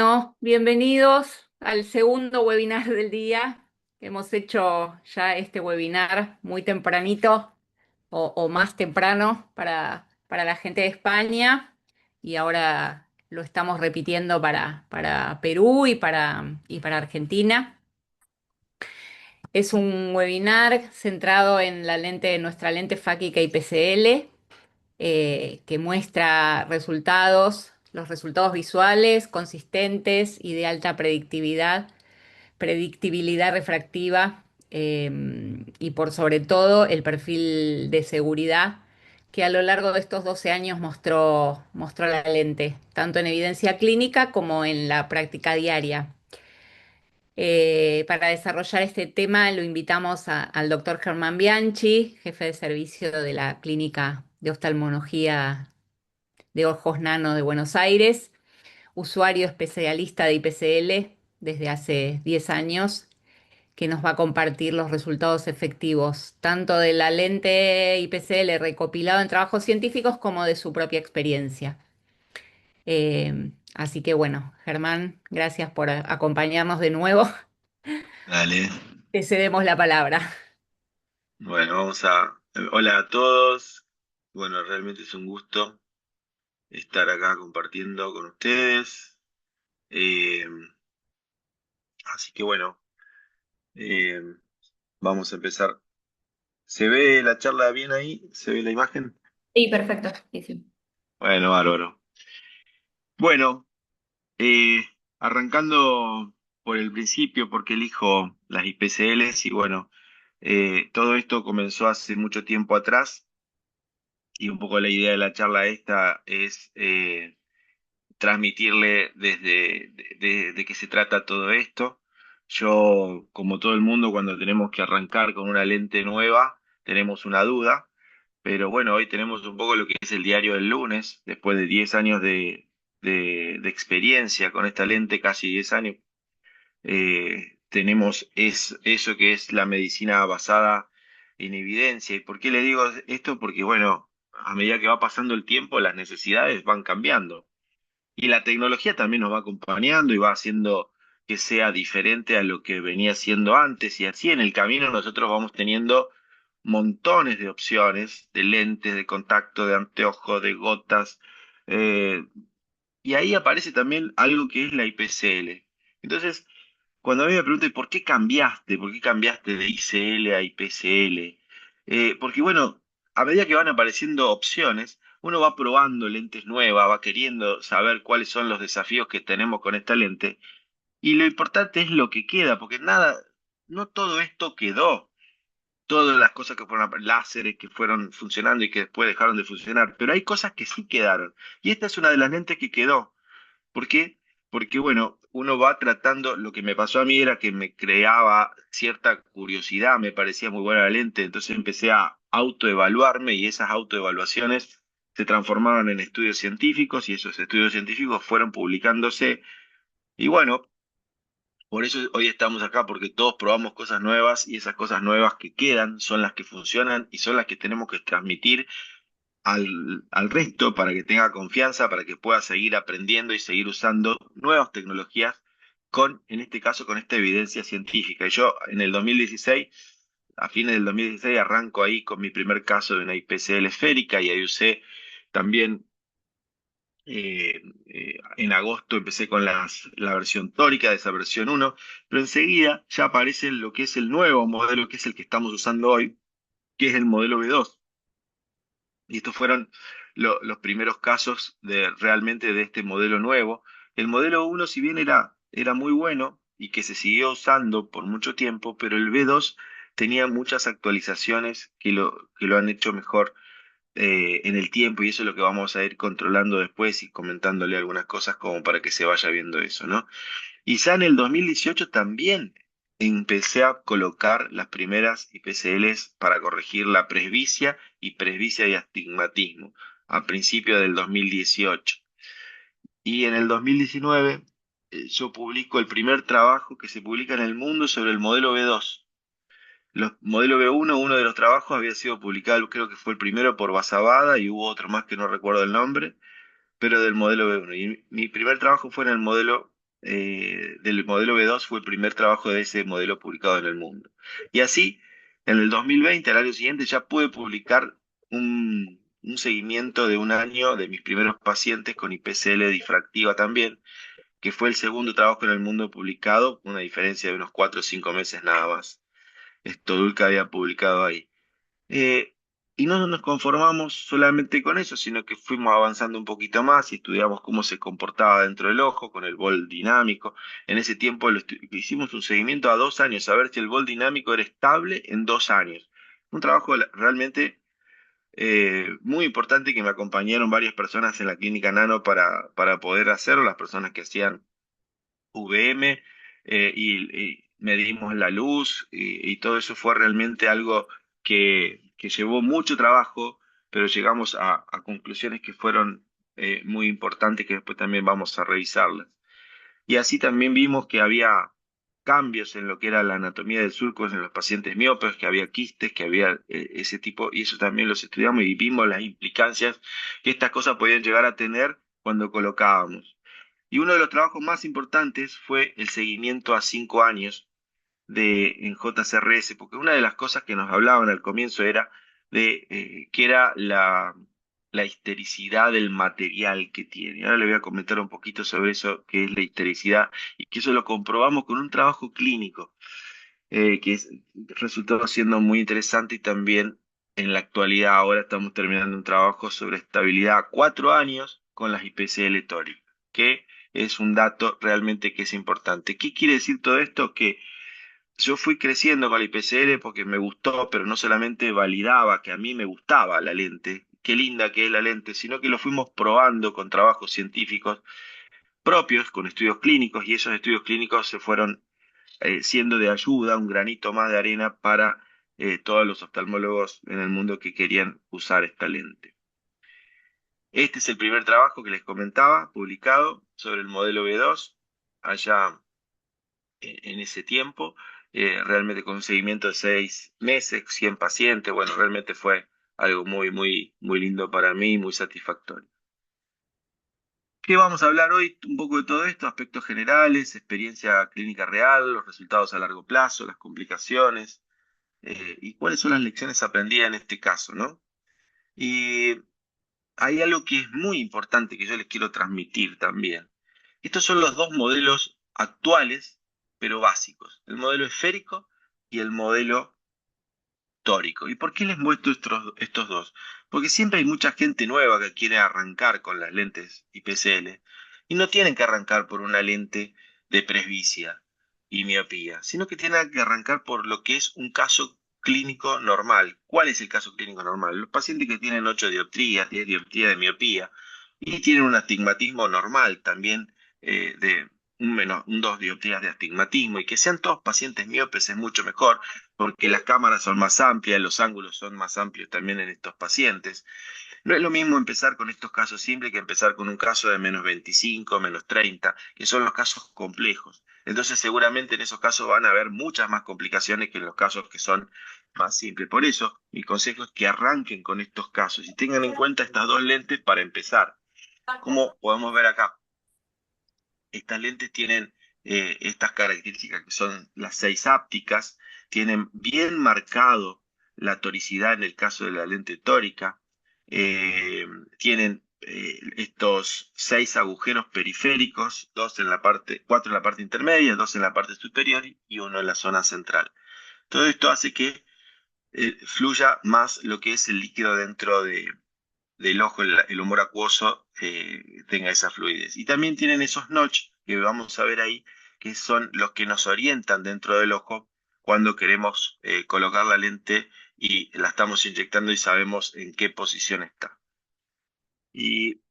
No, bienvenidos al segundo webinar del día. Hemos hecho ya este webinar muy tempranito o más temprano para la gente de España y ahora lo estamos repitiendo para Perú y para Argentina. Es un webinar centrado en la lente, nuestra lente fáquica IPCL, que muestra los resultados visuales consistentes y de alta predictibilidad refractiva, y por sobre todo el perfil de seguridad que a lo largo de estos 12 años mostró la lente, tanto en evidencia clínica como en la práctica diaria. Para desarrollar este tema lo invitamos al doctor Germán Bianchi, jefe de servicio de la Clínica de Oftalmología de Ojos Nano de Buenos Aires, usuario especialista de IPCL desde hace 10 años, que nos va a compartir los resultados efectivos, tanto de la lente IPCL recopilado en trabajos científicos como de su propia experiencia. Así que bueno, Germán, gracias por acompañarnos de nuevo. Dale. Te cedemos la palabra. Bueno, Hola a todos. Bueno, realmente es un gusto estar acá compartiendo con ustedes. Eh, Así que bueno, eh, vamos a empezar. ¿Se ve la charla bien ahí? ¿Se ve la imagen? Sí, perfecto. Sí, sí. Bueno, bárbaro. Bueno, eh, arrancando por el principio, porque elijo las IPCLs y bueno, todo esto comenzó hace mucho tiempo atrás y un poco la idea de la charla esta es transmitirle de qué se trata todo esto. Yo, como todo el mundo, cuando tenemos que arrancar con una lente nueva, tenemos una duda, pero bueno, hoy tenemos un poco lo que es el diario del lunes, después de 10 años de experiencia con esta lente, casi 10 años. Tenemos eso que es la medicina basada en evidencia. ¿Y por qué le digo esto? Porque bueno, a medida que va pasando el tiempo, las necesidades van cambiando. Y la tecnología también nos va acompañando y va haciendo que sea diferente a lo que venía siendo antes. Y así en el camino nosotros vamos teniendo montones de opciones de lentes, de contacto, de anteojos, de gotas. eh, y ahí aparece también algo que es la IPCL. Entonces, cuando a mí me preguntan ¿por qué cambiaste? ¿Por qué cambiaste de ICL a IPCL? Porque bueno, a medida que van apareciendo opciones, uno va probando lentes nuevas, va queriendo saber cuáles son los desafíos que tenemos con esta lente. Y lo importante es lo que queda, porque nada, no todo esto quedó. Todas las cosas que fueron láseres que fueron funcionando y que después dejaron de funcionar, pero hay cosas que sí quedaron. Y esta es una de las lentes que quedó. ¿Por qué? Porque, bueno, uno va tratando, lo que me pasó a mí era que me creaba cierta curiosidad, me parecía muy buena la lente, entonces empecé a autoevaluarme y esas autoevaluaciones se transformaron en estudios científicos y esos estudios científicos fueron publicándose. Y bueno, por eso hoy estamos acá, porque todos probamos cosas nuevas y esas cosas nuevas que quedan son las que funcionan y son las que tenemos que transmitir al resto para que tenga confianza, para que pueda seguir aprendiendo y seguir usando nuevas tecnologías en este caso, con esta evidencia científica. Y yo en el 2016, a fines del 2016, arranco ahí con mi primer caso de una IPCL esférica y ahí usé también, en agosto empecé con la versión tórica de esa versión 1, pero enseguida ya aparece lo que es el nuevo modelo, que es el que estamos usando hoy, que es el modelo B2. Y estos fueron los primeros casos de realmente de este modelo nuevo. El modelo uno, si bien era muy bueno y que se siguió usando por mucho tiempo, pero el B2 tenía muchas actualizaciones que lo han hecho mejor en el tiempo y eso es lo que vamos a ir controlando después y comentándole algunas cosas como para que se vaya viendo eso, ¿no? Y ya en el 2018 también empecé a colocar las primeras IPCLs para corregir la presbicia y presbicia y astigmatismo a principios del 2018. Y en el 2019 yo publico el primer trabajo que se publica en el mundo sobre el modelo B2. Los modelo B1, uno de los trabajos había sido publicado, creo que fue el primero por Basabada y hubo otro más que no recuerdo el nombre, pero del modelo B1. Y mi primer trabajo fue en el modelo del modelo B2 fue el primer trabajo de ese modelo publicado en el mundo. Y así, en el 2020, al año siguiente, ya pude publicar un seguimiento de un año de mis primeros pacientes con IPCL difractiva también, que fue el segundo trabajo en el mundo publicado, una diferencia de unos 4 o 5 meses nada más. Esto Dulce había publicado ahí. Eh, y no nos conformamos solamente con eso, sino que fuimos avanzando un poquito más y estudiamos cómo se comportaba dentro del ojo con el bol dinámico. En ese tiempo hicimos un seguimiento a 2 años, a ver si el bol dinámico era estable en 2 años. Un trabajo realmente muy importante que me acompañaron varias personas en la clínica Nano para poder hacerlo, las personas que hacían VM y medimos la luz y todo eso fue realmente algo que llevó mucho trabajo, pero llegamos a conclusiones que fueron muy importantes que después también vamos a revisarlas. Y así también vimos que había cambios en lo que era la anatomía del surco en los pacientes miopes, que había quistes, que había ese tipo, y eso también los estudiamos y vimos las implicancias que estas cosas podían llegar a tener cuando colocábamos. Y uno de los trabajos más importantes fue el seguimiento a 5 años en JCRS, porque una de las cosas que nos hablaban al comienzo era de que era la histericidad del material que tiene. Ahora le voy a comentar un poquito sobre eso, que es la histericidad, y que eso lo comprobamos con un trabajo clínico, resultó siendo muy interesante y también en la actualidad ahora estamos terminando un trabajo sobre estabilidad a 4 años con las IPCL tóricas, que es un dato realmente que es importante. ¿Qué quiere decir todo esto? Que yo fui creciendo con la IPCL porque me gustó, pero no solamente validaba que a mí me gustaba la lente, qué linda que es la lente, sino que lo fuimos probando con trabajos científicos propios, con estudios clínicos, y esos estudios clínicos se fueron siendo de ayuda, un granito más de arena para todos los oftalmólogos en el mundo que querían usar esta lente. Este es el primer trabajo que les comentaba, publicado sobre el modelo B2, allá en ese tiempo, realmente con un seguimiento de 6 meses, 100 pacientes, bueno, realmente fue algo muy, muy, muy lindo para mí, muy satisfactorio. ¿Qué vamos a hablar hoy? Un poco de todo esto, aspectos generales, experiencia clínica real, los resultados a largo plazo, las complicaciones, y cuáles son las lecciones aprendidas en este caso, ¿no? Y hay algo que es muy importante que yo les quiero transmitir también. Estos son los dos modelos actuales, pero básicos, el modelo esférico y el modelo tórico. ¿Y por qué les muestro estos dos? Porque siempre hay mucha gente nueva que quiere arrancar con las lentes IPCL y no tienen que arrancar por una lente de presbicia y miopía, sino que tienen que arrancar por lo que es un caso clínico normal. ¿Cuál es el caso clínico normal? Los pacientes que tienen 8 dioptrías, 10 dioptrías de miopía y tienen un astigmatismo normal también de un 2 dioptrías de astigmatismo y que sean todos pacientes miopes es mucho mejor porque las cámaras son más amplias, los ángulos son más amplios también en estos pacientes. No es lo mismo empezar con estos casos simples que empezar con un caso de -25, -30, que son los casos complejos. Entonces seguramente en esos casos van a haber muchas más complicaciones que en los casos que son más simples. Por eso mi consejo es que arranquen con estos casos y tengan en cuenta estas dos lentes para empezar. Como podemos ver acá, estas lentes tienen estas características que son las 6 ápticas, tienen bien marcado la toricidad en el caso de la lente tórica, tienen estos 6 agujeros periféricos, cuatro en la parte intermedia, dos en la parte superior y uno en la zona central. Todo esto hace que fluya más lo que es el líquido dentro del ojo, el humor acuoso, tenga esa fluidez. Y también tienen esos notch que vamos a ver ahí, que son los que nos orientan dentro del ojo cuando queremos colocar la lente y la estamos inyectando y sabemos en qué posición está. Y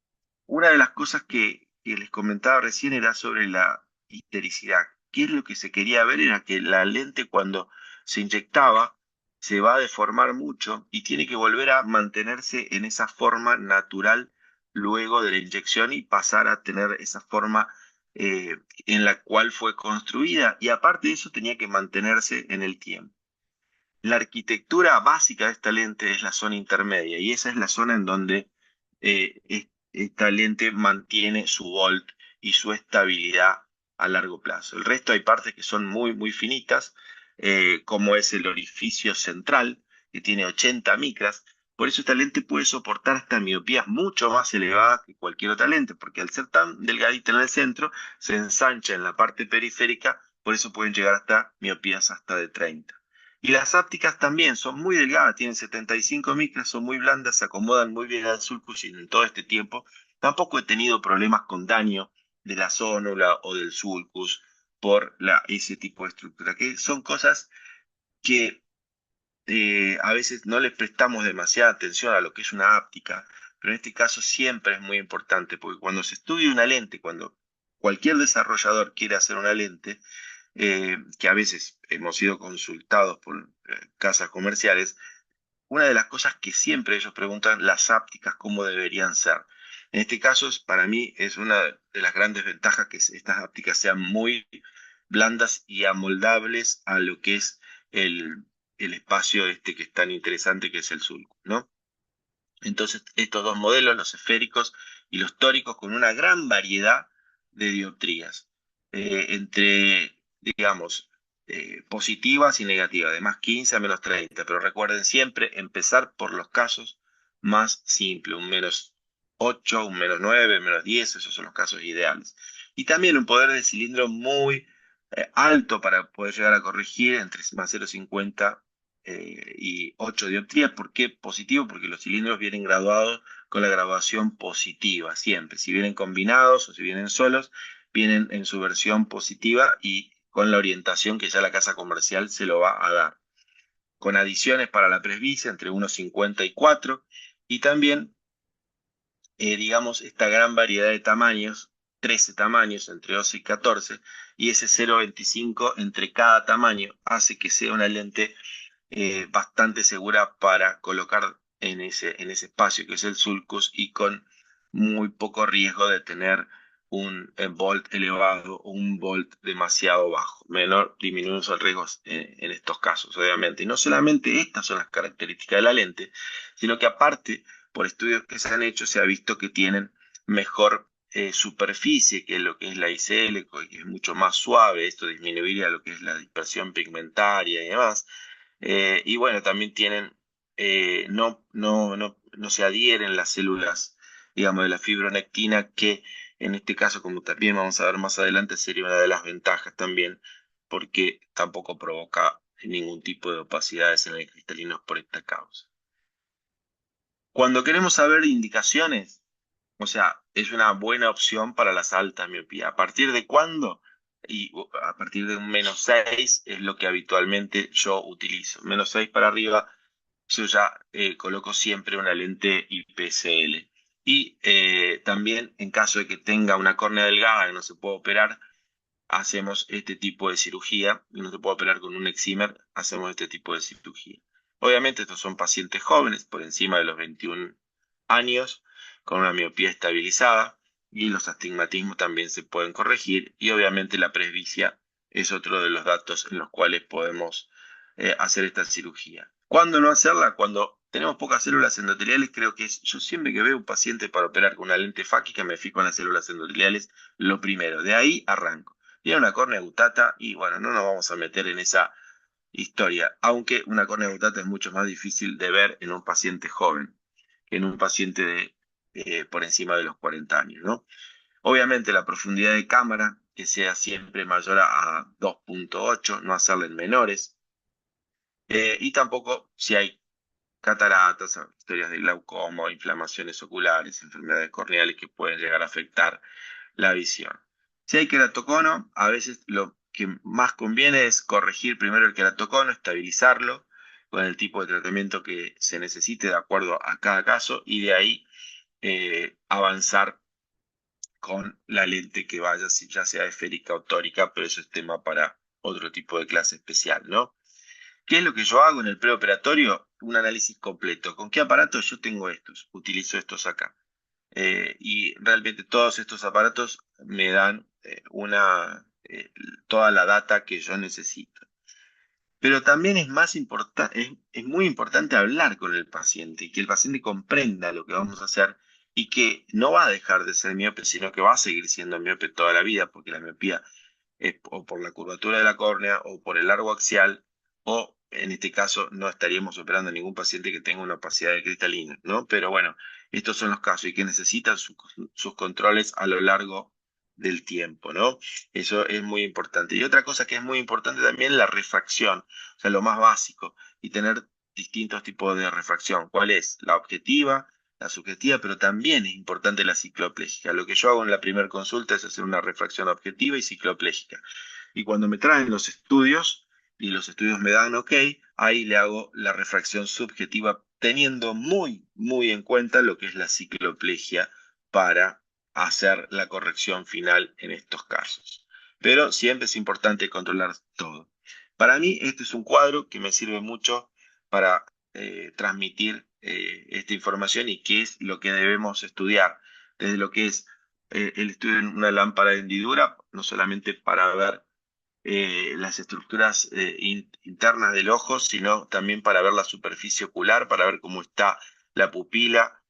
una de las cosas que les comentaba recién era sobre la histericidad. ¿Qué es lo que se quería ver? Era que la lente cuando se inyectaba se va a deformar mucho y tiene que volver a mantenerse en esa forma natural luego de la inyección y pasar a tener esa forma en la cual fue construida. Y aparte de eso tenía que mantenerse en el tiempo. La arquitectura básica de esta lente es la zona intermedia y esa es la zona en donde esta lente mantiene su volt y su estabilidad a largo plazo. El resto hay partes que son muy, muy finitas, como es el orificio central, que tiene 80 micras. Por eso esta lente puede soportar hasta miopías mucho más elevadas que cualquier otra lente, porque al ser tan delgadita en el centro, se ensancha en la parte periférica, por eso pueden llegar hasta miopías hasta de 30. Y las ápticas también son muy delgadas, tienen 75 micras, son muy blandas, se acomodan muy bien al sulcus y en todo este tiempo tampoco he tenido problemas con daño de la zónula o del sulcus por ese tipo de estructura, que son cosas que a veces no les prestamos demasiada atención a lo que es una áptica, pero en este caso siempre es muy importante, porque cuando se estudia una lente, cuando cualquier desarrollador quiere hacer una lente, que a veces hemos sido consultados por casas comerciales, una de las cosas que siempre ellos preguntan, las ápticas, cómo deberían ser. En este caso, para mí, es una de las grandes ventajas que estas ápticas sean muy blandas y amoldables a lo que es el espacio este que es tan interesante que es el sulco, ¿no? Entonces, estos dos modelos, los esféricos y los tóricos, con una gran variedad de dioptrías, entre, digamos, positivas y negativas, de más 15 a menos 30, pero recuerden siempre empezar por los casos más simples, un menos 8, un menos 9, menos 10, esos son los casos ideales. Y también un poder de cilindro muy alto para poder llegar a corregir entre más 0,50 y 8 dioptrías. ¿Por qué positivo? Porque los cilindros vienen graduados con la graduación positiva siempre. Si vienen combinados o si vienen solos, vienen en su versión positiva y con la orientación que ya la casa comercial se lo va a dar. Con adiciones para la presbicia entre 1,50 y 4 y también, digamos, esta gran variedad de tamaños, 13 tamaños entre 12 y 14, y ese 0,25 entre cada tamaño hace que sea una lente bastante segura para colocar en ese espacio que es el sulcus y con muy poco riesgo de tener un volt elevado o un volt demasiado bajo. Menor, disminuimos el riesgo en estos casos, obviamente. Y no solamente estas son las características de la lente, sino que aparte, por estudios que se han hecho, se ha visto que tienen mejor superficie que lo que es la ICL, que es mucho más suave. Esto disminuiría lo que es la dispersión pigmentaria y demás. Y bueno, también tienen, no se adhieren las células, digamos, de la fibronectina, que en este caso, como también vamos a ver más adelante, sería una de las ventajas también, porque tampoco provoca ningún tipo de opacidades en el cristalino por esta causa. Cuando queremos saber indicaciones, o sea, es una buena opción para las altas miopías. ¿A partir de cuándo? Y a partir de un menos 6 es lo que habitualmente yo utilizo. Menos 6 para arriba, yo ya coloco siempre una lente IPSL. Y también en caso de que tenga una córnea delgada que no se puede operar, hacemos este tipo de cirugía. Y no se puede operar con un excimer, hacemos este tipo de cirugía. Obviamente estos son pacientes jóvenes, por encima de los 21 años, con una miopía estabilizada, y los astigmatismos también se pueden corregir, y obviamente la presbicia es otro de los datos en los cuales podemos hacer esta cirugía. ¿Cuándo no hacerla? Cuando tenemos pocas células endoteliales, creo que es, yo siempre que veo un paciente para operar con una lente fáquica, me fijo en las células endoteliales, lo primero, de ahí arranco. Tiene una córnea gutata y bueno, no nos vamos a meter en esa historia, aunque una córnea gutata es mucho más difícil de ver en un paciente joven que en un paciente de por encima de los 40 años, ¿no? Obviamente la profundidad de cámara, que sea siempre mayor a 2,8, no hacerla en menores, y tampoco si hay cataratas, historias de glaucoma, inflamaciones oculares, enfermedades corneales que pueden llegar a afectar la visión. Si hay queratocono, a veces lo que más conviene es corregir primero el queratocono, estabilizarlo con el tipo de tratamiento que se necesite de acuerdo a cada caso y de ahí avanzar con la lente que vaya, si ya sea esférica o tórica, pero eso es tema para otro tipo de clase especial, ¿no? ¿Qué es lo que yo hago en el preoperatorio? Un análisis completo. ¿Con qué aparatos? Yo tengo estos, utilizo estos acá. Y realmente todos estos aparatos me dan toda la data que yo necesito. Pero también es es muy importante hablar con el paciente y que el paciente comprenda lo que vamos a hacer y que no va a dejar de ser miope, sino que va a seguir siendo miope toda la vida, porque la miopía es o por la curvatura de la córnea o por el largo axial, o en este caso no estaríamos operando a ningún paciente que tenga una opacidad de cristalina, ¿no? Pero bueno, estos son los casos y que necesitan sus controles a lo largo del tiempo, ¿no? Eso es muy importante. Y otra cosa que es muy importante también, la refracción, o sea, lo más básico, y tener distintos tipos de refracción. ¿Cuál es? La objetiva, la subjetiva, pero también es importante la cicloplégica. Lo que yo hago en la primera consulta es hacer una refracción objetiva y cicloplégica. Y cuando me traen los estudios y los estudios me dan ok, ahí le hago la refracción subjetiva teniendo muy en cuenta lo que es la cicloplegia para hacer la corrección final en estos casos. Pero siempre es importante controlar todo. Para mí, este es un cuadro que me sirve mucho para transmitir esta información y qué es lo que debemos estudiar, desde lo que es el estudio de una lámpara de hendidura, no solamente para ver las estructuras internas del ojo, sino también para ver la superficie ocular, para ver cómo está la pupila.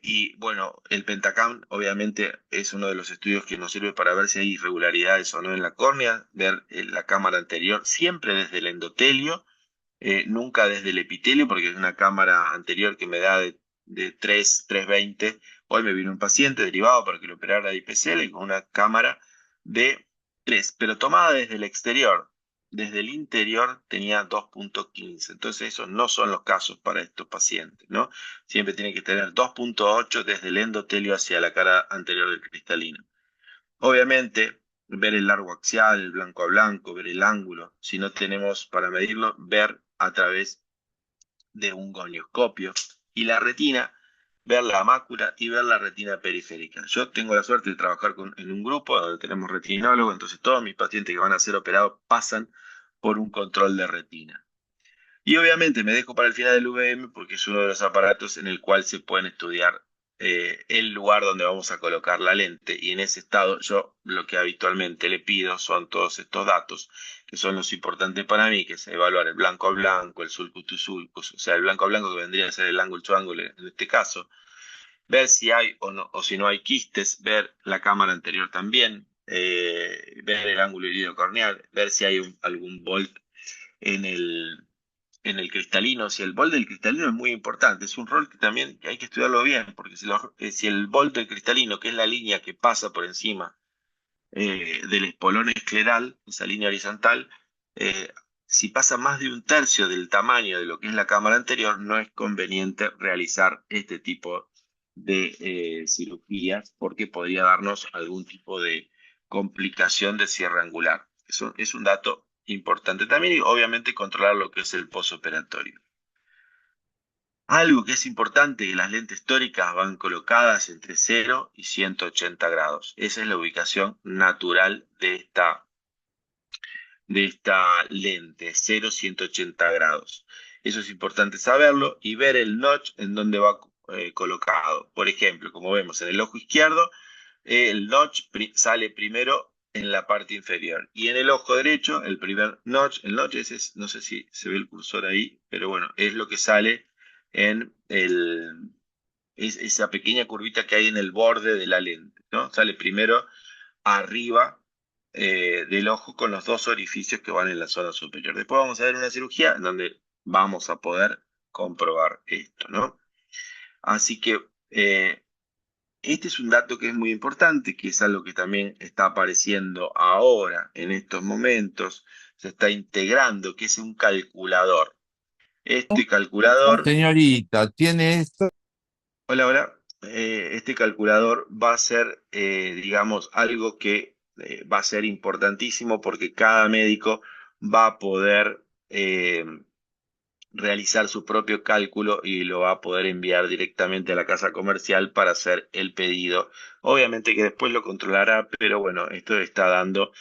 Y bueno, el Pentacam obviamente es uno de los estudios que nos sirve para ver si hay irregularidades o no en la córnea, ver la cámara anterior, siempre desde el endotelio, nunca desde el epitelio, porque es una cámara anterior que me da de 3,20. Hoy me vino un paciente derivado para que lo operara de IPCL con una cámara de 3, pero tomada desde el exterior. Desde el interior tenía 2,15. Entonces esos no son los casos para estos pacientes, ¿no? Siempre tiene que tener 2,8 desde el endotelio hacia la cara anterior del cristalino. Obviamente, ver el largo axial, el blanco a blanco, ver el ángulo. Si no tenemos para medirlo, ver a través de un gonioscopio. Y la retina, ver la mácula y ver la retina periférica. Yo tengo la suerte de trabajar en un grupo donde tenemos retinólogo, entonces todos mis pacientes que van a ser operados pasan por un control de retina. Y obviamente me dejo para el final del VM porque es uno de los aparatos en el cual se pueden estudiar el lugar donde vamos a colocar la lente. Y en ese estado yo lo que habitualmente le pido son todos estos datos, que son los importantes para mí, que es evaluar el blanco a blanco, el sulcus to sulcus, o sea, el blanco a blanco que vendría a ser el ángulo to ángulo en este caso, ver si hay o, no, o si no hay quistes, ver la cámara anterior también, ver el ángulo iridocorneal, ver si hay algún volt en el cristalino. Si el bol del cristalino es muy importante, es un rol que también hay que estudiarlo bien, porque si el bol del cristalino, que es la línea que pasa por encima del espolón escleral, esa línea horizontal, eh, si pasa más de un tercio del tamaño de lo que es la cámara anterior, no es conveniente realizar este tipo de cirugías porque podría darnos algún tipo de complicación de cierre angular. Eso es un dato importante también y obviamente controlar lo que es el posoperatorio. Algo que es importante, que las lentes tóricas van colocadas entre 0 y 180 grados. Esa es la ubicación natural de esta lente, 0, 180 grados. Eso es importante saberlo y ver el notch en donde va colocado. Por ejemplo, como vemos en el ojo izquierdo, el notch sale primero en la parte inferior. Y en el ojo derecho, el primer notch, el notch ese no sé si se ve el cursor ahí, pero bueno, es lo que sale en esa pequeña curvita que hay en el borde de la lente, ¿no? Sale primero arriba del ojo con los dos orificios que van en la zona superior. Después vamos a ver una cirugía en donde vamos a poder comprobar esto, ¿no? Así que este es un dato que es muy importante, que es algo que también está apareciendo ahora, en estos momentos, se está integrando, que es un calculador. Este calculador, Señorita, tiene esto. hola, hola, este calculador va a ser, digamos, algo que va a ser importantísimo porque cada médico va a poder realizar su propio cálculo y lo va a poder enviar directamente a la casa comercial para hacer el pedido. Obviamente que después lo controlará, pero bueno, esto está dando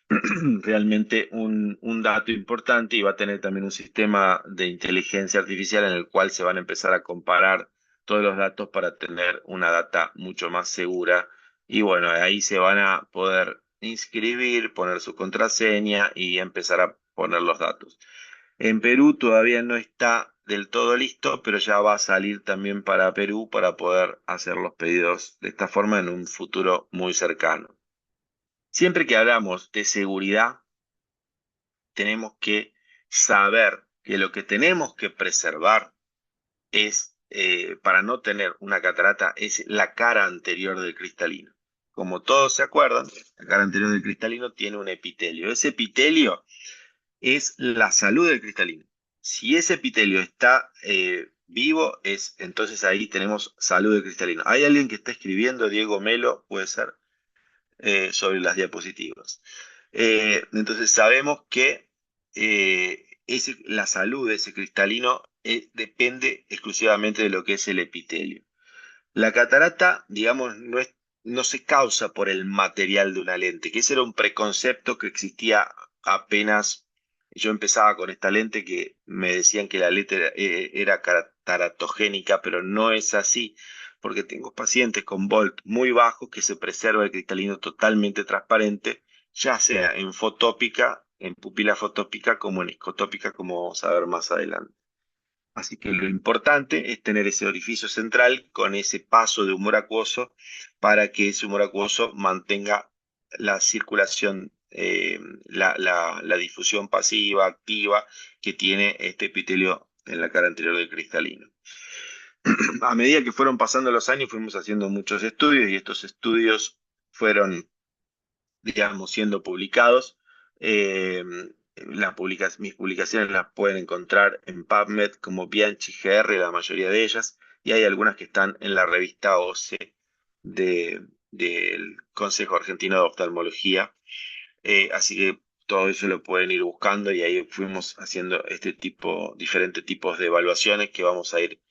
realmente un dato importante y va a tener también un sistema de inteligencia artificial en el cual se van a empezar a comparar todos los datos para tener una data mucho más segura. Y bueno, ahí se van a poder inscribir, poner su contraseña y empezar a poner los datos. En Perú todavía no está del todo listo, pero ya va a salir también para Perú para poder hacer los pedidos de esta forma en un futuro muy cercano. Siempre que hablamos de seguridad, tenemos que saber que lo que tenemos que preservar es, para no tener una catarata, es la cara anterior del cristalino. Como todos se acuerdan, la cara anterior del cristalino tiene un epitelio. Ese epitelio es la salud del cristalino. Si ese epitelio está vivo, entonces ahí tenemos salud del cristalino. Hay alguien que está escribiendo, Diego Melo, puede ser, sobre las diapositivas. Entonces sabemos que la salud de ese cristalino depende exclusivamente de lo que es el epitelio. La catarata, digamos, no se causa por el material de una lente, que ese era un preconcepto que existía apenas yo empezaba con esta lente, que me decían que la lente era cataratogénica, pero no es así, porque tengo pacientes con volt muy bajos que se preserva el cristalino totalmente transparente, ya sea en fotópica, en pupila fotópica, como en escotópica, como vamos a ver más adelante. Así que lo importante es tener ese orificio central con ese paso de humor acuoso para que ese humor acuoso mantenga la circulación, la difusión pasiva, activa que tiene este epitelio en la cara anterior del cristalino. A medida que fueron pasando los años, fuimos haciendo muchos estudios y estos estudios fueron, digamos, siendo publicados. Eh, Mis publicaciones las pueden encontrar en PubMed como Bianchi GR, la mayoría de ellas, y hay algunas que están en la revista OCE del Consejo Argentino de Oftalmología. Así que todo eso lo pueden ir buscando y ahí fuimos haciendo diferentes tipos de evaluaciones que vamos a ir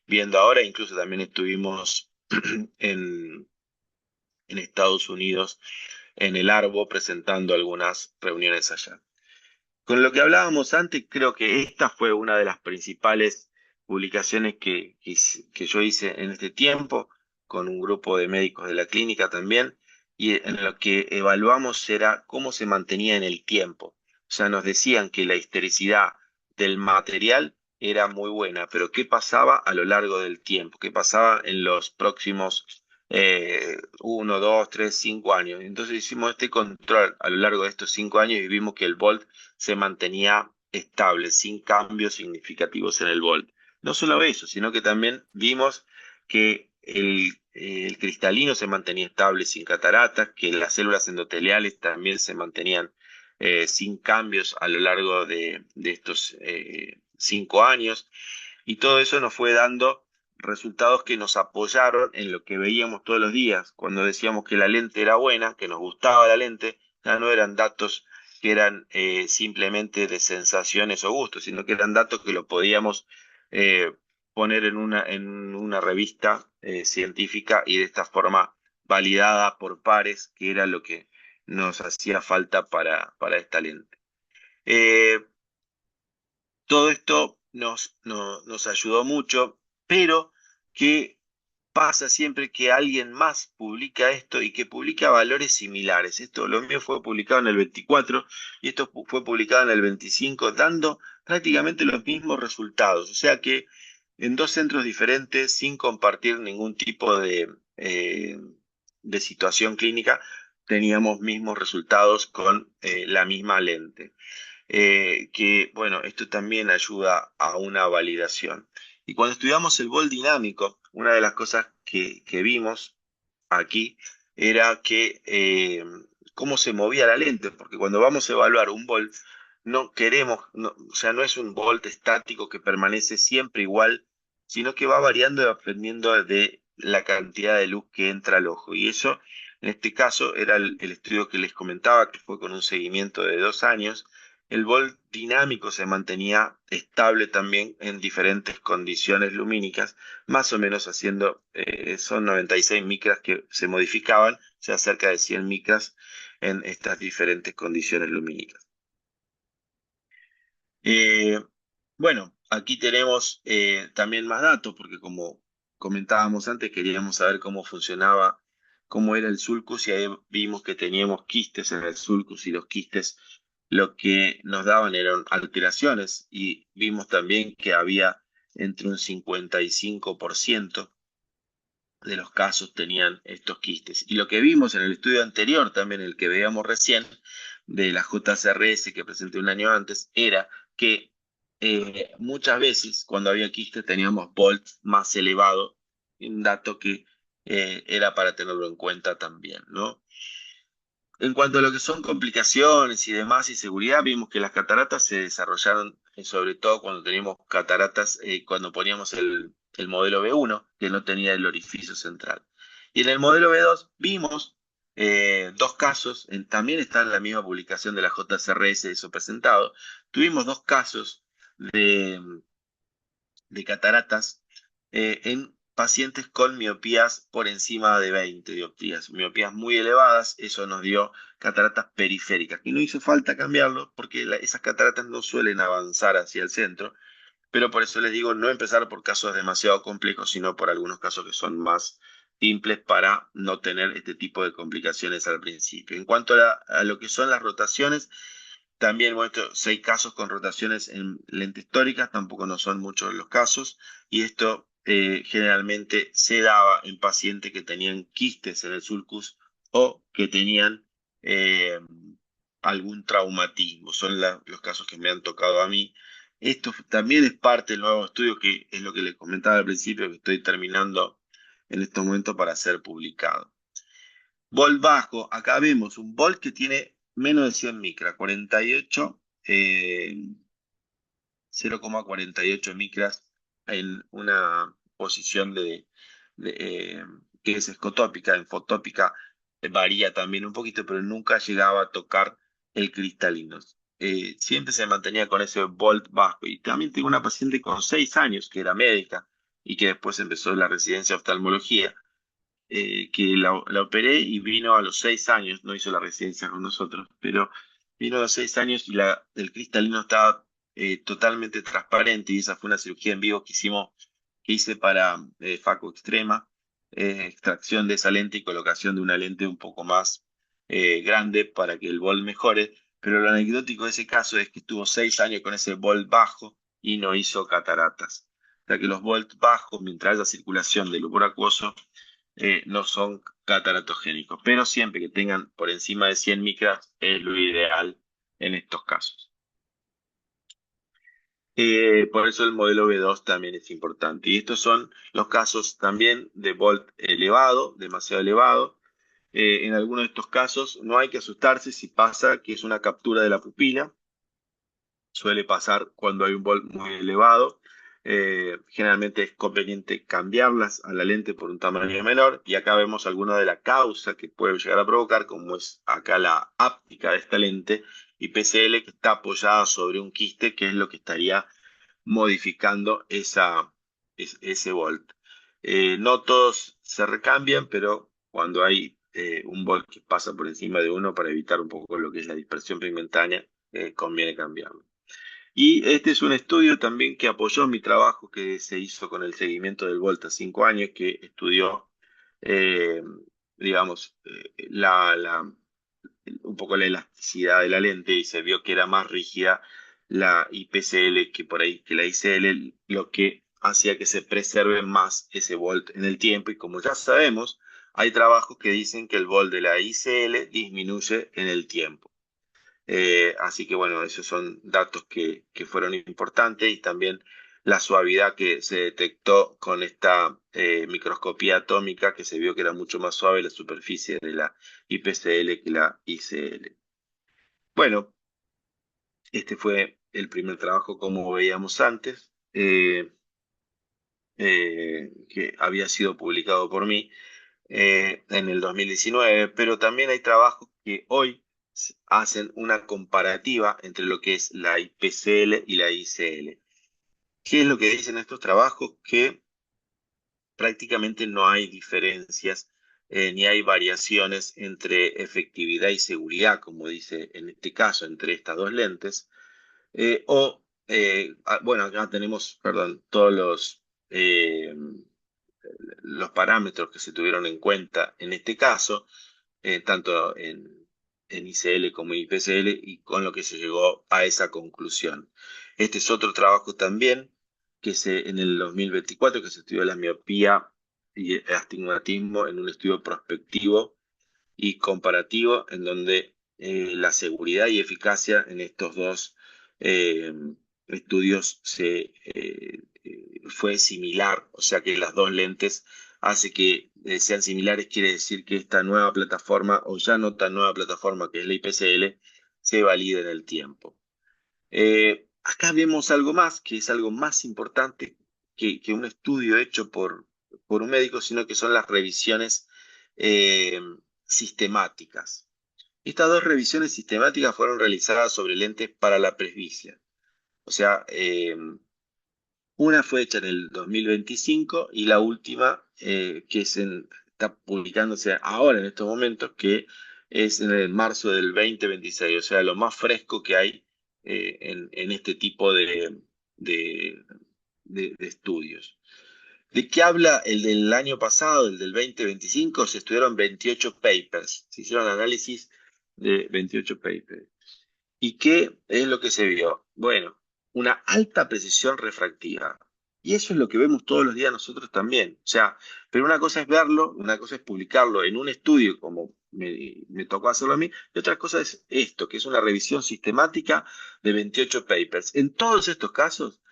viendo ahora. Incluso también estuvimos en Estados Unidos, en el Arbo, presentando algunas reuniones allá. Con lo que hablábamos antes, creo que esta fue una de las principales publicaciones que yo hice en este tiempo, con un grupo de médicos de la clínica también, y en lo que evaluamos era cómo se mantenía en el tiempo. O sea, nos decían que la histericidad del material era muy buena, pero ¿qué pasaba a lo largo del tiempo? ¿Qué pasaba en los próximos 1, 2, 3, 5 años? Entonces hicimos este control a lo largo de estos 5 años y vimos que el volt se mantenía estable, sin cambios significativos en el volt. No solo eso, sino que también vimos que el cristalino se mantenía estable sin cataratas, que las células endoteliales también se mantenían sin cambios a lo largo de estos 5 años, y todo eso nos fue dando resultados que nos apoyaron en lo que veíamos todos los días. Cuando decíamos que la lente era buena, que nos gustaba la lente, ya no eran datos que eran simplemente de sensaciones o gustos, sino que eran datos que lo podíamos eh, poner en una revista científica y de esta forma validada por pares, que era lo que nos hacía falta para esta lente. Eh, Todo esto nos ayudó mucho, pero ¿qué pasa siempre que alguien más publica esto y que publica valores similares? Esto, lo mío fue publicado en el 24 y esto fue publicado en el 25, dando prácticamente los mismos resultados. O sea que en dos centros diferentes, sin compartir ningún tipo de situación clínica, teníamos mismos resultados con la misma lente. Que bueno, esto también ayuda a una validación. Y cuando estudiamos el bol dinámico, una de las cosas que vimos aquí era que cómo se movía la lente, porque cuando vamos a evaluar un bol, no queremos, o sea, no es un volt estático que permanece siempre igual, sino que va variando dependiendo de la cantidad de luz que entra al ojo. Y eso, en este caso, era el estudio que les comentaba, que fue con un seguimiento de 2 años. El volt dinámico se mantenía estable también en diferentes condiciones lumínicas, más o menos son 96 micras que se modificaban, o sea, cerca de 100 micras en estas diferentes condiciones lumínicas. Eh, bueno, aquí tenemos también más datos, porque como comentábamos antes, queríamos saber cómo funcionaba, cómo era el sulcus, y ahí vimos que teníamos quistes en el sulcus, y los quistes lo que nos daban eran alteraciones, y vimos también que había entre un 55% de los casos tenían estos quistes. Y lo que vimos en el estudio anterior, también el que veíamos recién, de la JCRS que presenté un año antes, era que muchas veces cuando había quistes teníamos volts más elevado, un dato que era para tenerlo en cuenta también, ¿no? En cuanto a lo que son complicaciones y demás y seguridad, vimos que las cataratas se desarrollaron sobre todo cuando teníamos cataratas, cuando poníamos el modelo B1, que no tenía el orificio central. Y en el modelo B2 vimos dos casos, también está en la misma publicación de la JCRS, eso presentado, tuvimos dos casos de, de cataratas en pacientes con miopías por encima de 20 dioptrías, miopías muy elevadas, eso nos dio cataratas periféricas, que no hizo falta cambiarlo porque esas cataratas no suelen avanzar hacia el centro, pero por eso les digo no empezar por casos demasiado complejos, sino por algunos casos que son más simples para no tener este tipo de complicaciones al principio. En cuanto a lo que son las rotaciones, también muestro 6 casos con rotaciones en lentes tóricas, tampoco no son muchos los casos, y esto generalmente se daba en pacientes que tenían quistes en el sulcus o que tenían eh, algún traumatismo. Son los casos que me han tocado a mí. Esto también es parte del nuevo estudio, que es lo que les comentaba al principio, que estoy terminando en estos momentos para ser publicado. Volt bajo, acá vemos un volt que tiene menos de 100 micras, 48, 0,48 micras en una posición de, eh, que es escotópica. En fotópica varía también un poquito, pero nunca llegaba a tocar el cristalino. Siempre se mantenía con ese volt bajo. Y también tengo una paciente con 6 años que era médica y que después empezó la residencia de oftalmología, que la operé y vino a los 6 años, no hizo la residencia con nosotros, pero vino a los 6 años y el cristalino estaba totalmente transparente, y esa fue una cirugía en vivo que hice para Faco Extrema, extracción de esa lente y colocación de una lente un poco más grande para que el vol mejore, pero lo anecdótico de ese caso es que estuvo 6 años con ese vol bajo y no hizo cataratas. O sea que los volts bajos, mientras haya circulación del humor acuoso, no son cataratogénicos, pero siempre que tengan por encima de 100 micras es lo ideal en estos casos. Por eso el modelo B2 también es importante. Y estos son los casos también de volt elevado, demasiado elevado. En algunos de estos casos no hay que asustarse si pasa que es una captura de la pupila. Suele pasar cuando hay un volt muy elevado. Generalmente es conveniente cambiarlas a la lente por un tamaño menor. Y acá vemos alguna de la causa que puede llegar a provocar, como es acá la áptica de esta lente y PCL, que está apoyada sobre un quiste, que es lo que estaría modificando ese volt. No todos se recambian, pero cuando hay un volt que pasa por encima de uno, para evitar un poco lo que es la dispersión pigmentaria, conviene cambiarlo. Y este es un estudio también que apoyó mi trabajo que se hizo con el seguimiento del Volta 5 años, que estudió, eh, digamos, un poco la elasticidad de la lente, y se vio que era más rígida la IPCL que por ahí que la ICL, lo que hacía que se preserve más ese volt en el tiempo. Y como ya sabemos, hay trabajos que dicen que el volt de la ICL disminuye en el tiempo. Así que bueno, esos son datos que fueron importantes, y también la suavidad que se detectó con esta microscopía atómica, que se vio que era mucho más suave la superficie de la IPCL que la ICL. Bueno, este fue el primer trabajo, como veíamos antes, que había sido publicado por mí en el 2019, pero también hay trabajos que hoy hacen una comparativa entre lo que es la IPCL y la ICL. ¿Qué es lo que dicen estos trabajos? Que prácticamente no hay diferencias ni hay variaciones entre efectividad y seguridad, como dice en este caso, entre estas dos lentes. Bueno, acá tenemos, perdón, todos los parámetros que se tuvieron en cuenta en este caso, tanto en ICL como IPCL, y con lo que se llegó a esa conclusión. Este es otro trabajo también en el 2024, que se estudió la miopía y astigmatismo en un estudio prospectivo y comparativo en donde la seguridad y eficacia en estos dos eh, estudios fue similar, o sea que las dos lentes hace que sean similares, quiere decir que esta nueva plataforma o ya no tan nueva plataforma que es la IPCL se valida en el tiempo. Acá vemos algo más, que es algo más importante que un estudio hecho por un médico, sino que son las revisiones eh, sistemáticas. Estas dos revisiones sistemáticas fueron realizadas sobre lentes para la presbicia. O sea, una fue hecha en el 2025 y la última, está publicándose ahora en estos momentos, que es en el marzo del 2026. O sea, lo más fresco que hay en este tipo de, de estudios. ¿De qué habla el del año pasado, el del 2025? Se estudiaron 28 papers, se hicieron análisis de 28 papers. ¿Y qué es lo que se vio? Bueno, una alta precisión refractiva. Y eso es lo que vemos todos los días nosotros también. O sea, pero una cosa es verlo, una cosa es publicarlo en un estudio como me tocó hacerlo a mí, y otra cosa es esto, que es una revisión sistemática de 28 papers. En todos estos casos,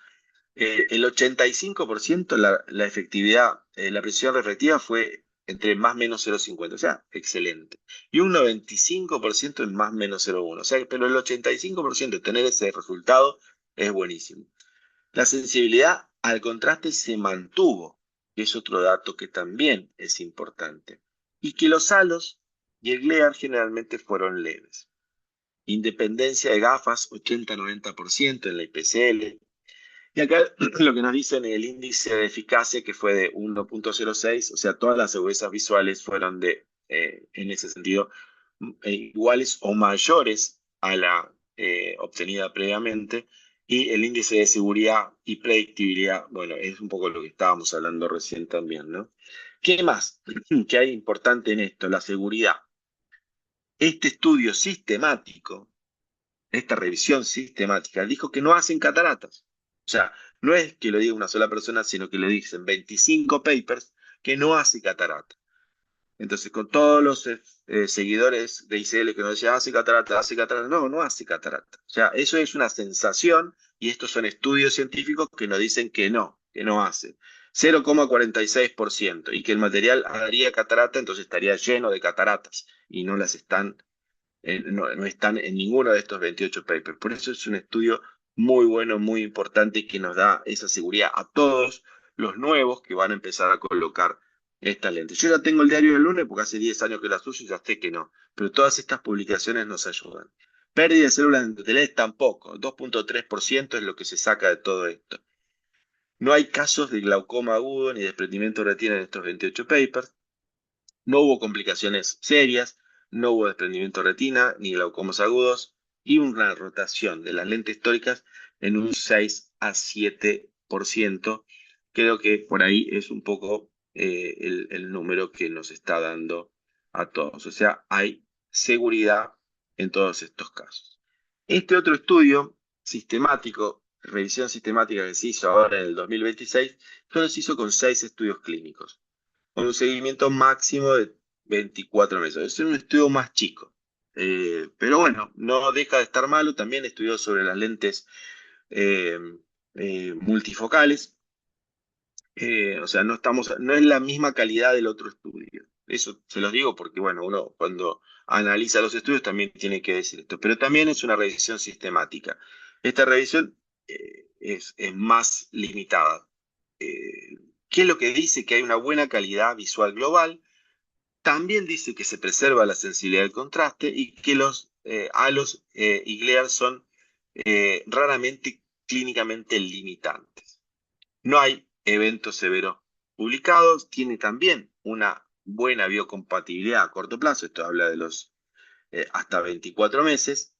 el 85% la efectividad, la precisión refractiva fue entre más menos 0,50, o sea, excelente. Y un 95% en más menos 0,1, o sea, pero el 85% de tener ese resultado es buenísimo. La sensibilidad al contraste se mantuvo, que es otro dato que también es importante. Y que los halos y el glare generalmente fueron leves. Independencia de gafas, 80-90% en la IPCL, y acá lo que nos dicen el índice de eficacia que fue de 1,06, o sea, todas las agudezas visuales fueron en ese sentido, iguales o mayores a la obtenida previamente, y el índice de seguridad y predictibilidad, bueno, es un poco lo que estábamos hablando recién también, ¿no? ¿Qué más que hay importante en esto? La seguridad. Este estudio sistemático, esta revisión sistemática, dijo que no hacen cataratas. O sea, no es que lo diga una sola persona, sino que le dicen 25 papers que no hace catarata. Entonces, con todos los seguidores de ICL que nos decían, hace catarata, no, no hace catarata. O sea, eso es una sensación y estos son estudios científicos que nos dicen que no hace. 0,46% y que el material haría catarata, entonces estaría lleno de cataratas y no las están no están en ninguno de estos 28 papers. Por eso es un estudio muy bueno, muy importante y que nos da esa seguridad a todos los nuevos que van a empezar a colocar estas lentes. Yo ya tengo el diario del lunes porque hace 10 años que las uso y ya sé que no, pero todas estas publicaciones nos ayudan. Pérdida de células endoteliales tampoco, 2,3% es lo que se saca de todo esto. No hay casos de glaucoma agudo ni desprendimiento de retina en estos 28 papers. No hubo complicaciones serias, no hubo desprendimiento de retina ni glaucomas agudos y una rotación de las lentes históricas en un 6 a 7%. Creo que por ahí es un poco el número que nos está dando a todos. O sea, hay seguridad en todos estos casos. Este otro estudio sistemático, revisión sistemática que se hizo ahora en el 2026, solo se hizo con 6 estudios clínicos con un seguimiento máximo de 24 meses. Es un estudio más chico. Pero bueno, no deja de estar malo. También estudió sobre las lentes eh, multifocales. O sea, no es la misma calidad del otro estudio. Eso se los digo porque, bueno, uno cuando analiza los estudios también tiene que decir esto. Pero también es una revisión sistemática. Esta revisión es más limitada. Eh, ¿Qué es lo que dice? Que hay una buena calidad visual global. También dice que se preserva la sensibilidad del contraste y que los halos y glare son raramente clínicamente limitantes. No hay eventos severos publicados. Tiene también una buena biocompatibilidad a corto plazo. Esto habla de los hasta 24 meses.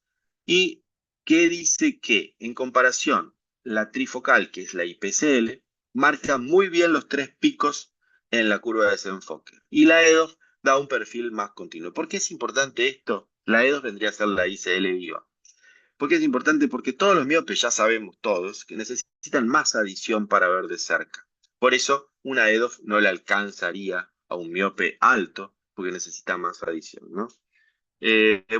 Y que dice que en comparación, la trifocal, que es la IPCL, marca muy bien los 3 picos en la curva de desenfoque. Y la EDOF da un perfil más continuo. ¿Por qué es importante esto? La EDOF vendría a ser la ICL viva. ¿Por qué es importante? Porque todos los miopes ya sabemos todos que necesitan más adición para ver de cerca. Por eso, una EDOF no le alcanzaría a un miope alto, porque necesita más adición, ¿no?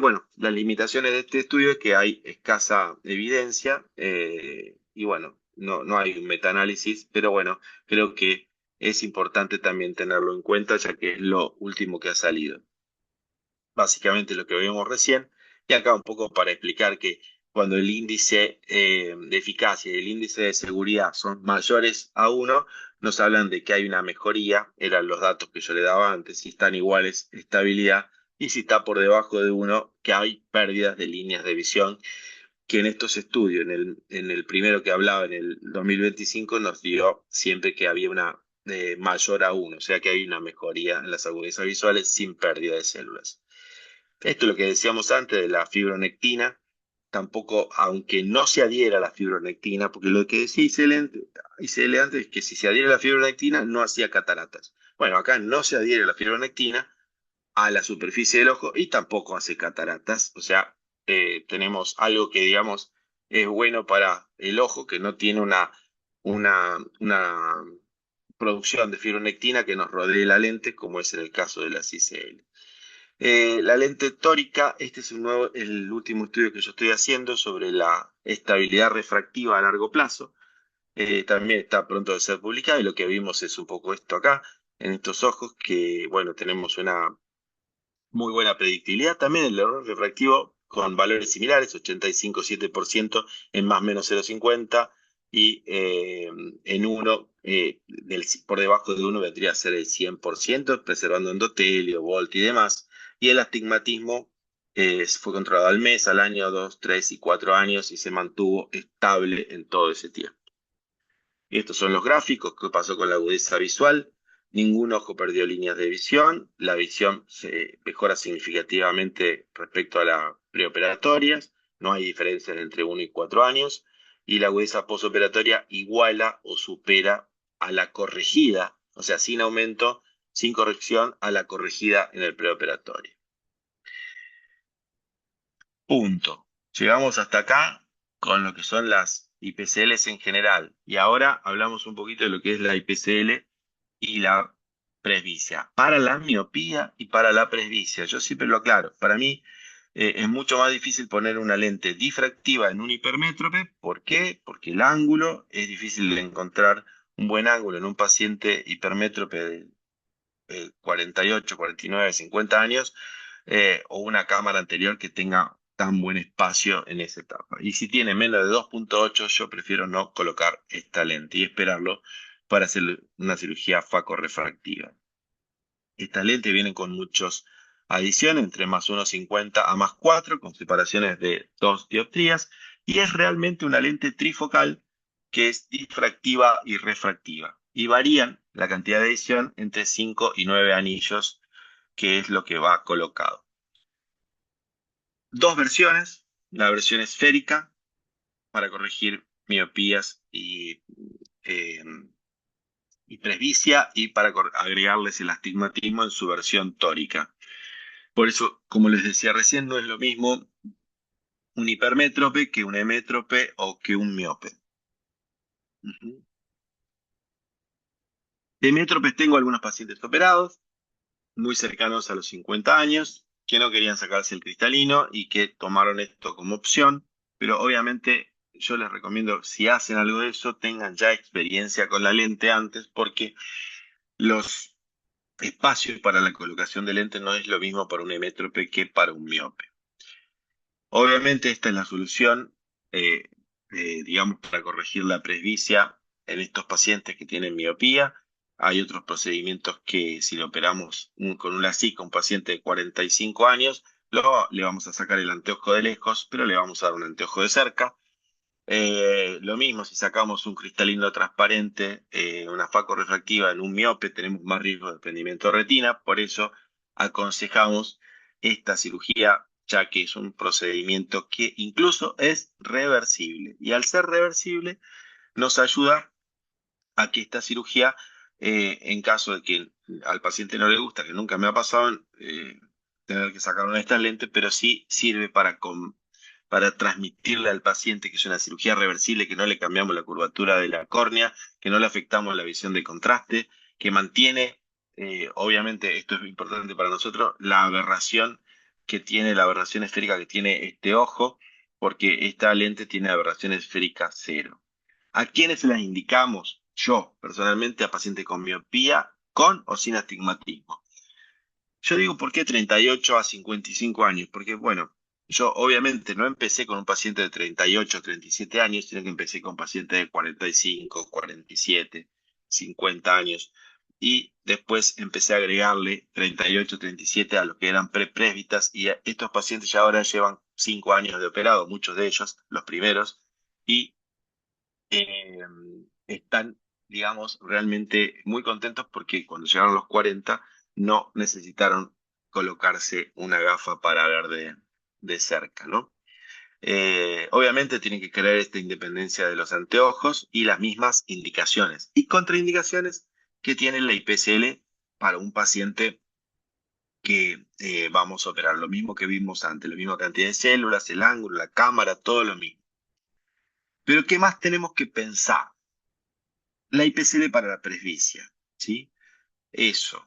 Bueno, las limitaciones de este estudio es que hay escasa evidencia y bueno, no hay un metaanálisis, pero bueno, creo que es importante también tenerlo en cuenta ya que es lo último que ha salido. Básicamente lo que vimos recién, y acá un poco para explicar que cuando el índice de eficacia y el índice de seguridad son mayores a uno, nos hablan de que hay una mejoría, eran los datos que yo le daba antes, si están iguales, estabilidad, y si está por debajo de uno, que hay pérdidas de líneas de visión, que en estos estudios, en el primero que hablaba en el 2025, nos dio siempre que había una mayor a uno, o sea que hay una mejoría en las agudezas visuales sin pérdida de células. Esto es lo que decíamos antes de la fibronectina, tampoco, aunque no se adhiera a la fibronectina, porque lo que decía Isele antes es que si se adhiere a la fibronectina no hacía cataratas. Bueno, acá no se adhiere la fibronectina a la superficie del ojo y tampoco hace cataratas. O sea, tenemos algo que, digamos, es bueno para el ojo, que no tiene una producción de fibronectina que nos rodee la lente, como es en el caso de las ICL. La lente tórica, este es el último estudio que yo estoy haciendo sobre la estabilidad refractiva a largo plazo. También está pronto de ser publicado y lo que vimos es un poco esto acá, en estos ojos, que bueno, tenemos una muy buena predictibilidad. También el error refractivo con valores similares, 85,7% en más o menos 0,50 y en uno, por debajo de uno vendría a ser el 100%, preservando endotelio, Volt y demás. Y el astigmatismo fue controlado al mes, al año, 2, 3 y 4 años y se mantuvo estable en todo ese tiempo. Y estos son los gráficos, qué pasó con la agudeza visual. Ningún ojo perdió líneas de visión. La visión se mejora significativamente respecto a las preoperatorias. No hay diferencias entre 1 y 4 años. Y la agudeza posoperatoria iguala o supera a la corregida, o sea, sin aumento, sin corrección, a la corregida en el preoperatorio. Punto. Llegamos hasta acá con lo que son las IPCLs en general. Y ahora hablamos un poquito de lo que es la IPCL y la presbicia. Para la miopía y para la presbicia, yo siempre lo aclaro. Para mí es mucho más difícil poner una lente difractiva en un hipermétrope. ¿Por qué? Porque el ángulo es difícil de encontrar un buen ángulo en un paciente hipermétrope de 48, 49, 50 años, o una cámara anterior que tenga tan buen espacio en esa etapa. Y si tiene menos de 2,8, yo prefiero no colocar esta lente y esperarlo para hacer una cirugía facorrefractiva. Estas lentes vienen con muchas adiciones, entre más 1,50 a más 4, con separaciones de 2 dioptrías, y es realmente una lente trifocal que es difractiva y refractiva. Y varían la cantidad de edición entre 5 y 9 anillos, que es lo que va colocado. Dos versiones, la versión esférica para corregir miopías eh, y presbicia y para agregarles el astigmatismo en su versión tórica. Por eso, como les decía recién, no es lo mismo un hipermétrope que un hemétrope o que un miope. Ujú. De hemétropes tengo algunos pacientes operados, muy cercanos a los 50 años, que no querían sacarse el cristalino y que tomaron esto como opción, pero obviamente yo les recomiendo, si hacen algo de eso, tengan ya experiencia con la lente antes, porque los espacios para la colocación de lente no es lo mismo para un hemétrope que para un miope. Obviamente esta es la solución, eh, digamos, para corregir la presbicia en estos pacientes que tienen miopía. Hay otros procedimientos que si lo operamos con una LASIK a un paciente de 45 años, le vamos a sacar el anteojo de lejos, pero le vamos a dar un anteojo de cerca. Lo mismo si sacamos un cristalino transparente, una facorrefractiva en un miope, tenemos más riesgo de desprendimiento de retina, por eso aconsejamos esta cirugía, ya que es un procedimiento que incluso es reversible. Y al ser reversible, nos ayuda a que esta cirugía, en caso de que al paciente no le gusta, que nunca me ha pasado, tener que sacar una de estas lentes, pero sí sirve para para transmitirle al paciente que es una cirugía reversible, que no le cambiamos la curvatura de la córnea, que no le afectamos la visión de contraste, que mantiene, obviamente esto es importante para nosotros, la aberración esférica que tiene este ojo, porque esta lente tiene aberración esférica cero. ¿A quiénes se las indicamos? Yo, personalmente, a pacientes con miopía, con o sin astigmatismo. Yo digo, ¿por qué 38 a 55 años? Porque, bueno, yo obviamente no empecé con un paciente de 38 37 años, sino que empecé con pacientes de 45, 47, 50 años. Y después empecé a agregarle 38, 37 a los que eran prepresbitas. Y estos pacientes ya ahora llevan 5 años de operado, muchos de ellos, los primeros. Y eh, están, digamos, realmente muy contentos porque cuando llegaron a los 40 no necesitaron colocarse una gafa para ver de cerca, ¿no? Obviamente tienen que crear esta independencia de los anteojos y las mismas indicaciones y contraindicaciones que tiene la IPCL para un paciente que vamos a operar. Lo mismo que vimos antes, la misma cantidad de células, el ángulo, la cámara, todo lo mismo. Pero ¿qué más tenemos que pensar? La IPCL para la presbicia, ¿sí? Eso.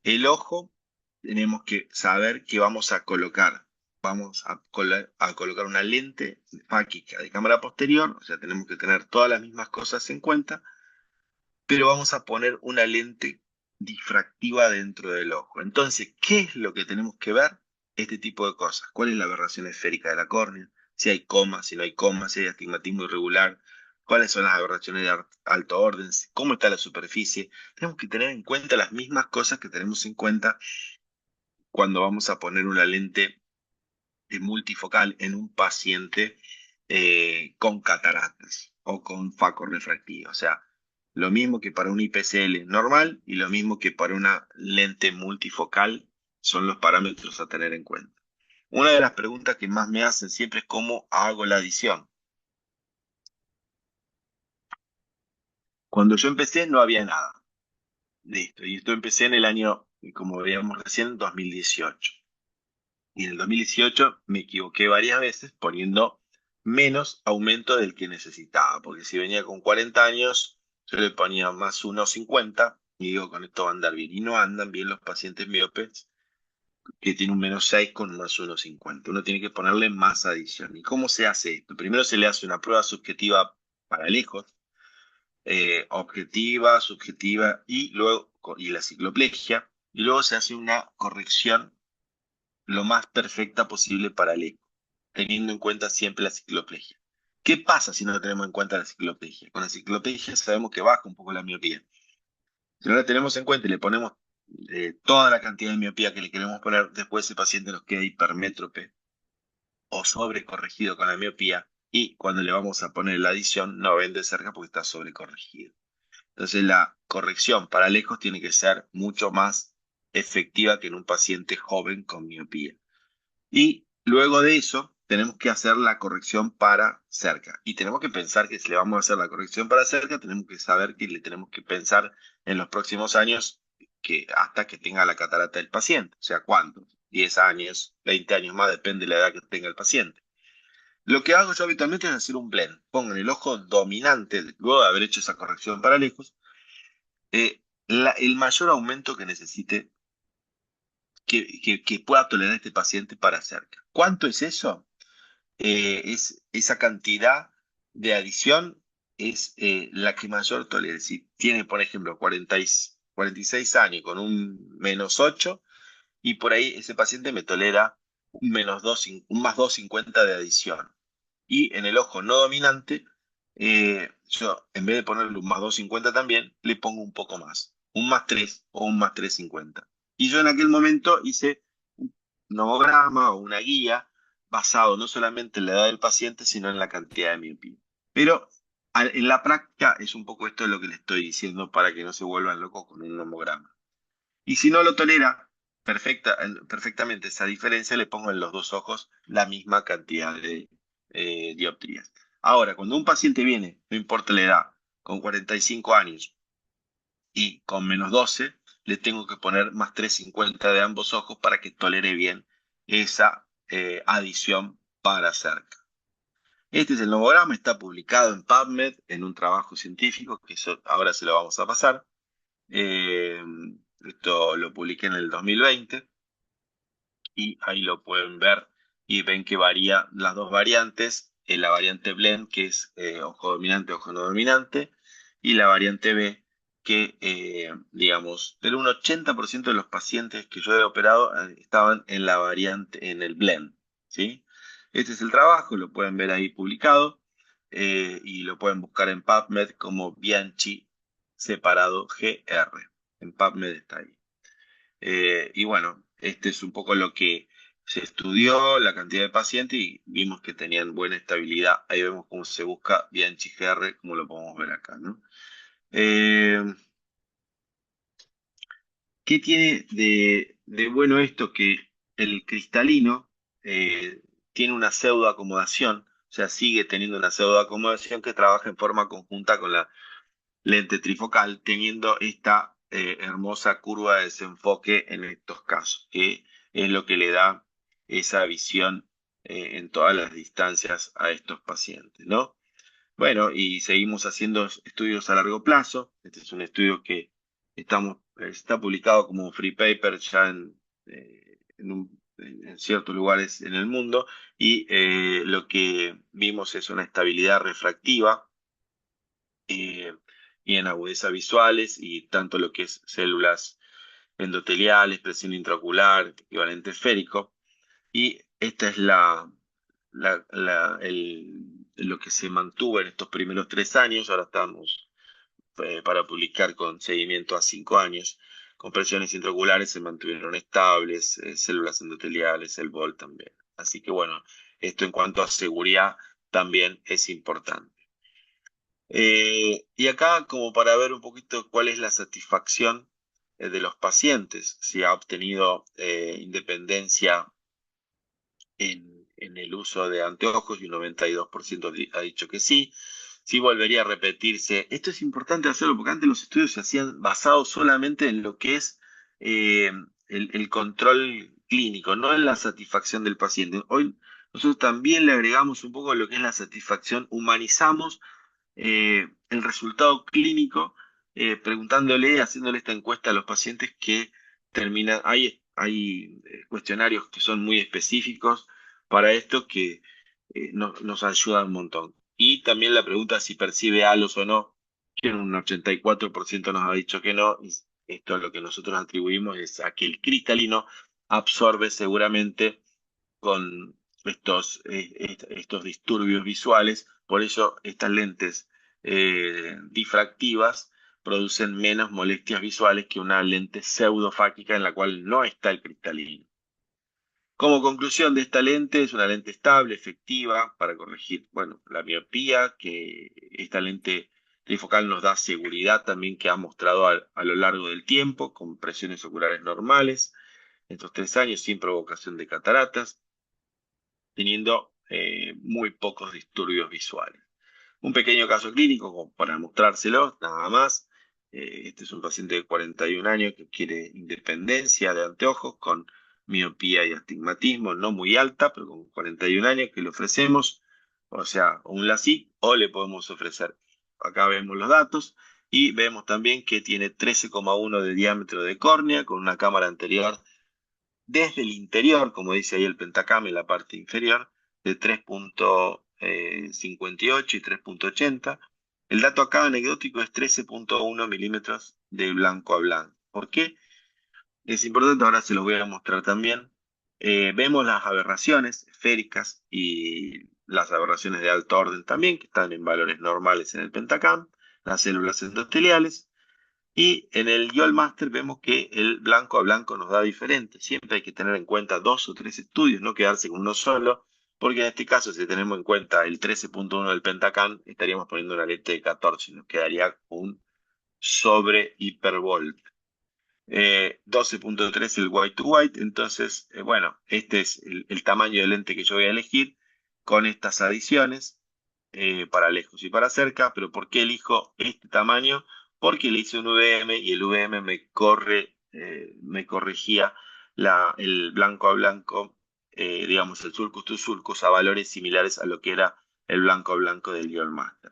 El ojo, tenemos que saber que vamos a colocar. A colocar una lente fáquica de cámara posterior, o sea, tenemos que tener todas las mismas cosas en cuenta, pero vamos a poner una lente difractiva dentro del ojo. Entonces, ¿qué es lo que tenemos que ver? Este tipo de cosas. ¿Cuál es la aberración esférica de la córnea? Si hay coma, si no hay coma, si hay astigmatismo irregular, cuáles son las aberraciones de alto orden, cómo está la superficie. Tenemos que tener en cuenta las mismas cosas que tenemos en cuenta cuando vamos a poner una lente multifocal en un paciente con cataratas o con faco refractivo. O sea, lo mismo que para un IPCL normal y lo mismo que para una lente multifocal son los parámetros a tener en cuenta. Una de las preguntas que más me hacen siempre es cómo hago la adición. Cuando yo empecé no había nada. Listo. Y esto empecé en el año, como veíamos recién, 2018. Y en el 2018 me equivoqué varias veces poniendo menos aumento del que necesitaba, porque si venía con 40 años, yo le ponía más 1,50 y digo, con esto va a andar bien. Y no andan bien los pacientes miopes que tienen un -6 con un más 1,50. Uno tiene que ponerle más adición. ¿Y cómo se hace esto? Primero se le hace una prueba subjetiva para lejos, objetiva, subjetiva y la cicloplegia, y luego se hace una corrección lo más perfecta posible para el eco, teniendo en cuenta siempre la cicloplegia. ¿Qué pasa si no tenemos en cuenta la cicloplegia? Con la cicloplegia sabemos que baja un poco la miopía. Si no la tenemos en cuenta y le ponemos toda la cantidad de miopía que le queremos poner, después ese paciente nos queda hipermétrope o sobrecorregido con la miopía y cuando le vamos a poner la adición no ven de cerca porque está sobrecorregido. Entonces la corrección para lejos tiene que ser mucho más efectiva que en un paciente joven con miopía. Y luego de eso, tenemos que hacer la corrección para cerca. Y tenemos que pensar que si le vamos a hacer la corrección para cerca, tenemos que saber que le tenemos que pensar en los próximos años que hasta que tenga la catarata del paciente. O sea, ¿cuántos? 10 años, 20 años más, depende de la edad que tenga el paciente. Lo que hago yo habitualmente es hacer un blend. Pongo en el ojo dominante, luego de haber hecho esa corrección para lejos, el mayor aumento que necesite que pueda tolerar este paciente para cerca. ¿Cuánto es eso? Es esa cantidad de adición es la que mayor tolera. Si tiene, por ejemplo, 46 años con un -8 y por ahí ese paciente me tolera un +2,50 de adición. Y en el ojo no dominante, yo en vez de ponerle un +2,50 también, le pongo un poco más, un +3 o un +3,50. Y yo en aquel momento hice un nomograma o una guía basado no solamente en la edad del paciente, sino en la cantidad de miopía. Pero en la práctica es un poco esto lo que le estoy diciendo para que no se vuelvan locos con un nomograma. Y si no lo tolera perfectamente esa diferencia, le pongo en los dos ojos la misma cantidad de dioptrías. Ahora, cuando un paciente viene, no importa la edad, con 45 años y con -12, le tengo que poner +3,50 de ambos ojos para que tolere bien esa adición para cerca. Este es el nomograma, está publicado en PubMed en un trabajo científico, que eso ahora se lo vamos a pasar. Eh, Esto lo publiqué en el 2020 y ahí lo pueden ver y ven que varía las dos variantes, la variante Blend, que es ojo dominante, ojo no dominante, y la variante B, que digamos, del un 80% de los pacientes que yo he operado estaban en la variante, en el Blend, ¿sí? Este es el trabajo, lo pueden ver ahí publicado y lo pueden buscar en PubMed como Bianchi separado GR. En PubMed está ahí. Y bueno, este es un poco lo que se estudió, la cantidad de pacientes y vimos que tenían buena estabilidad. Ahí vemos cómo se busca Bianchi GR, como lo podemos ver acá, ¿no? Eh, ¿Qué tiene de bueno esto? Que el cristalino tiene una pseudoacomodación, o sea, sigue teniendo una pseudoacomodación que trabaja en forma conjunta con la lente trifocal, teniendo esta hermosa curva de desenfoque en estos casos, que es lo que le da esa visión en todas las distancias a estos pacientes, ¿no? Bueno, y seguimos haciendo estudios a largo plazo. Este es un estudio que está publicado como un free paper ya en ciertos lugares en el mundo, y lo que vimos es una estabilidad refractiva eh, y en agudeza visuales, y tanto lo que es células endoteliales, presión intraocular, equivalente esférico. Y esta es lo que se mantuvo en estos primeros 3 años. Ahora estamos para publicar con seguimiento a 5 años. Con presiones intraoculares se mantuvieron estables, células endoteliales, el BOL también. Así que bueno, esto en cuanto a seguridad también es importante. Y acá, como para ver un poquito cuál es la satisfacción de los pacientes, si ha obtenido independencia en el uso de anteojos, y un 92% ha dicho que sí. Sí volvería a repetirse. Esto es importante hacerlo porque antes los estudios se hacían basados solamente en lo que es eh, el control clínico, no en la satisfacción del paciente. Hoy nosotros también le agregamos un poco lo que es la satisfacción, humanizamos el resultado clínico, preguntándole, haciéndole esta encuesta a los pacientes que terminan. Hay cuestionarios que son muy específicos para esto que nos ayudan un montón. Y también la pregunta si percibe halos o no, que en un 84% nos ha dicho que no. Y esto es lo que nosotros atribuimos es a que el cristalino absorbe seguramente con estos disturbios visuales. Por eso estas lentes difractivas producen menos molestias visuales que una lente pseudofáquica en la cual no está el cristalino. Como conclusión de esta lente, es una lente estable, efectiva para corregir, bueno, la miopía, que esta lente trifocal nos da seguridad también, que ha mostrado a lo largo del tiempo, con presiones oculares normales, estos 3 años sin provocación de cataratas, teniendo muy pocos disturbios visuales. Un pequeño caso clínico como para mostrárselo, nada más. Este es un paciente de 41 años que quiere independencia de anteojos con miopía y astigmatismo, no muy alta, pero con 41 años, que le ofrecemos, o sea, un LASIK, o le podemos ofrecer. Acá vemos los datos y vemos también que tiene 13,1 de diámetro de córnea con una cámara anterior desde el interior, como dice ahí el pentacam en la parte inferior, de 3,58 y 3,80. El dato acá anecdótico es 13,1 milímetros de blanco a blanco. ¿Por qué? Es importante, ahora se los voy a mostrar también. Vemos las aberraciones esféricas y las aberraciones de alto orden también, que están en valores normales en el pentacam, las células endoteliales. Y en el YOL Master vemos que el blanco a blanco nos da diferente. Siempre hay que tener en cuenta 2 o 3 estudios, no quedarse con uno solo, porque en este caso, si tenemos en cuenta el 13,1 del Pentacam, estaríamos poniendo una lente de 14, nos quedaría un sobre hipervolt. 12,3 el white to white, entonces, bueno, este es el tamaño de lente que yo voy a elegir con estas adiciones para lejos y para cerca. Pero ¿por qué elijo este tamaño? Porque le hice un VM y el VM me corregía el blanco a blanco, digamos el sulcus to sulcus, a valores similares a lo que era el blanco a blanco del Leon Master.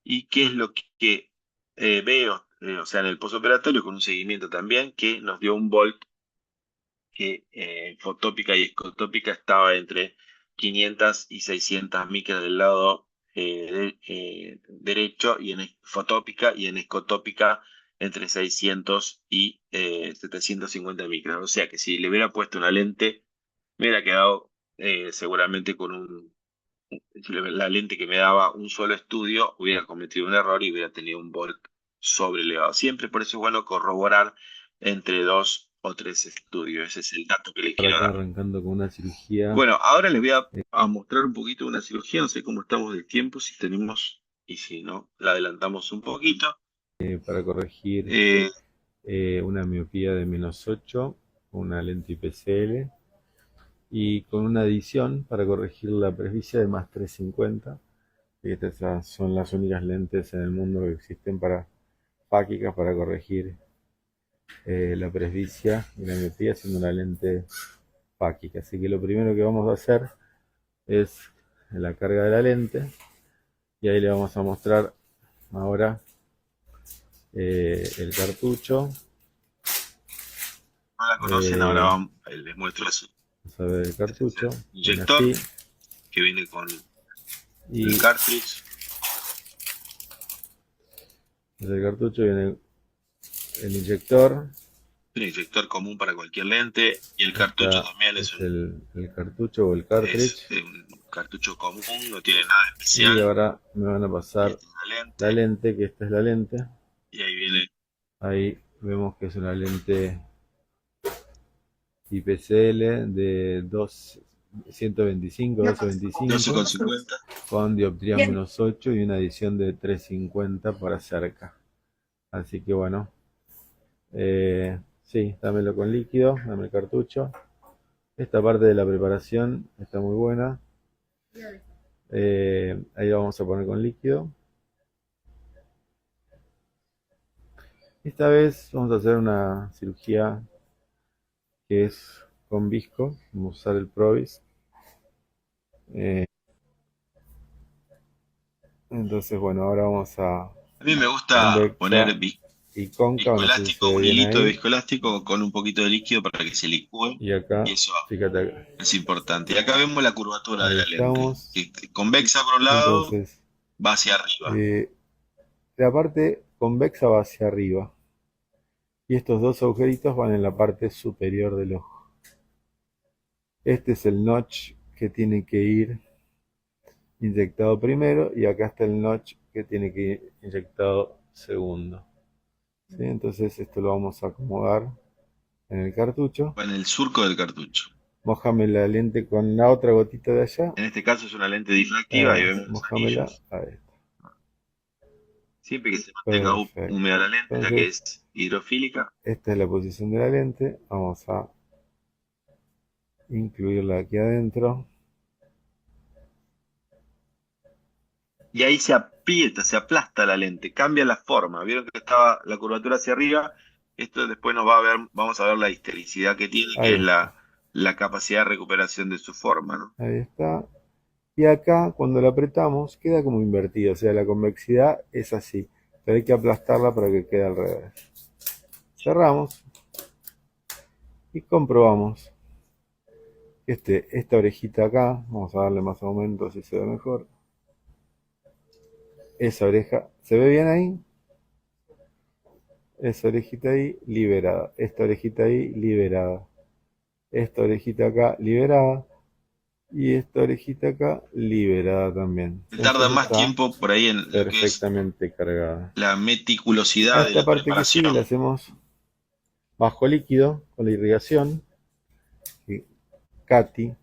¿Y qué es lo que veo? O sea, en el postoperatorio con un seguimiento también que nos dio un volt que fotópica y escotópica estaba entre 500 y 600 micras del lado derecho y en fotópica y en escotópica entre 600 y 750 micras. O sea que si le hubiera puesto una lente, me hubiera quedado seguramente con si la lente que me daba un solo estudio, hubiera cometido un error y hubiera tenido un volt sobrelevado. Siempre por eso es bueno corroborar entre dos o tres estudios. Ese es el dato que le Para quiero acá dar. arrancando con una cirugía Bueno, ahora les voy a mostrar un poquito de una cirugía. No sé cómo estamos de tiempo, si tenemos y si no, la adelantamos un poquito. para corregir Eh, una miopía de -8, una lente IPCL y con una adición para corregir la presbicia de +350. Estas son las únicas lentes en el mundo que existen para fáquicas para corregir la presbicia y la miopía siendo una lente fáquica. Así que lo primero que vamos a hacer es la carga de la lente y ahí le vamos a mostrar ahora el cartucho. no la conocen, ahora les muestro Vamos a ver el cartucho. Viene inyector así. que viene con Y el cartridge. el cartucho viene el inyector. Un inyector común para cualquier lente y el cartucho también Es el cartucho o el es cartridge. un cartucho común, no tiene nada Y especial. ahora me van a pasar Esta es la lente, que esta es la lente. y ahí viene Ahí vemos que es una lente IPCL de 125, 225, 12,50. con dioptría Bien. -8 y una adición de 350 para cerca. Así que bueno, sí, dámelo con líquido, dame el cartucho. Esta parte de la preparación está muy buena. Ahí lo vamos a poner con líquido. Esta vez vamos a hacer una cirugía que es con visco. Vamos a usar el Provis. Entonces, bueno, ahora vamos a A mí me gusta convexa poner y cóncava. No sé si se viscoelástico, ve un bien hilito de ahí. viscoelástico con un poquito de líquido para que se licúe Y acá, y eso fíjate acá. es importante. Y acá vemos la curvatura de Ahí la lente, estamos. que convexa por un lado, Entonces, va hacia arriba. la parte convexa va hacia arriba. Y estos dos agujeritos van en la parte superior del ojo. Este es el notch que tiene que ir inyectado primero y acá está el notch que tiene que ir inyectado segundo. ¿Sí? Entonces esto lo vamos a acomodar en el cartucho. En el surco del cartucho. Mójame la lente con la otra gotita de allá. En este caso es una lente difractiva y vemos los Mójamela. anillos. Ahí está. Siempre que se mantenga Perfecto. húmeda la lente, ya que Entonces, es hidrofílica. esta es la posición de la lente. Vamos a incluirla aquí adentro. Y ahí se aprieta, se aplasta la lente, cambia la forma. Vieron que estaba la curvatura hacia arriba. Esto después vamos a ver la histericidad que tiene, Ahí que es está. la capacidad de recuperación de su forma, ¿no? Ahí está. Y acá, cuando la apretamos, queda como invertido. O sea, la convexidad es así. Pero hay que aplastarla para que quede al revés. Cerramos. Y comprobamos. Esta orejita acá, vamos a darle más aumento así se ve mejor. Esa oreja, ¿se ve bien ahí? Esa orejita ahí, liberada. Esta orejita ahí, liberada. Esta orejita acá, liberada. Y esta orejita acá, liberada también. Tarda Entonces más está tiempo por ahí en lo que es perfectamente cargada. la A meticulosidad de esta la parte que sigue preparación. la hacemos bajo líquido, con la irrigación. Y Katy,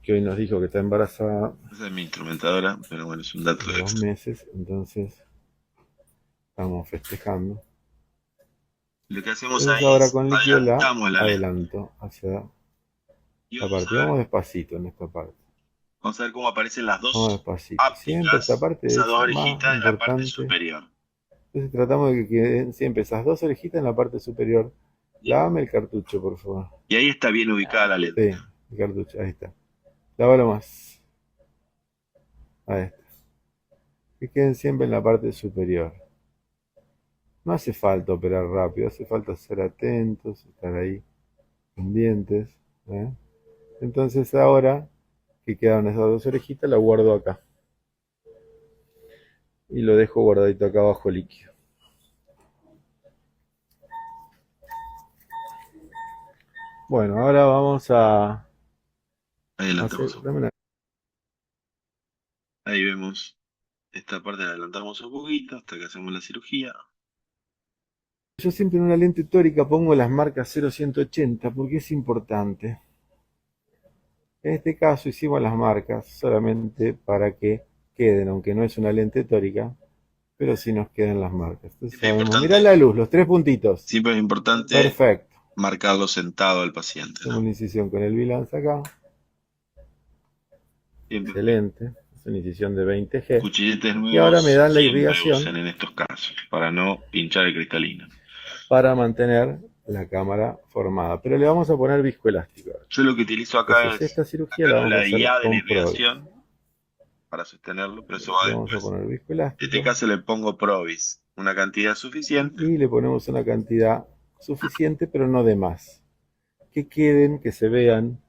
que hoy nos dijo que está embarazada Esa es mi instrumentadora, pero bueno, es un dato de 2 extra. meses, entonces estamos festejando. Lo que hacemos Entonces ahí ahora es con líquido la adelantamos la lente. adelanto hacia Y la parte. Vamos despacito en esta parte. vamos a ver cómo aparecen las Vamos dos despacito. Siempre esta ápticas, parte esas es dos más orejitas en la parte importante. superior. Entonces tratamos de que queden siempre esas dos orejitas en la parte superior. Lávame el cartucho, por favor. Y ahí está bien ubicada la lente. Sí, el cartucho, ahí está. Lávalo más. a esta, que queden siempre en la parte superior. No hace falta operar rápido, hace falta ser atentos, estar ahí pendientes, ¿eh? Entonces ahora que quedaron esas dos orejitas, la guardo acá. Y lo dejo guardadito acá bajo líquido. Bueno, ahora vamos a Ahí hacer... adelantamos. Ahí vemos esta parte, la adelantamos un poquito hasta que hacemos la cirugía. Yo siempre en una lente tórica pongo las marcas 0,180 porque es importante. En este caso hicimos las marcas solamente para que queden, aunque no es una lente tórica, pero sí nos quedan las marcas. Entonces sabemos, mirá la luz, los 3 puntitos. Siempre es importante Perfecto. marcarlo sentado al paciente, Hacemos ¿no? una incisión con el bilance acá. Siempre Excelente. Es una incisión de 20G. cuchilletes Y ahora nuevos me dan la siempre irrigación usen en estos casos, para no pinchar el cristalino. para mantener la cámara formada. Pero le vamos a poner viscoelástico. Yo lo que utilizo acá Entonces es esta cirugía la vamos a la hacer guía de la con Provis. irrigación para sostenerlo, pero eso va Le vamos a después. poner En viscoelástico. este caso le pongo Provis, una cantidad suficiente. Y le ponemos una cantidad suficiente, pero no de más. Que queden, que se vean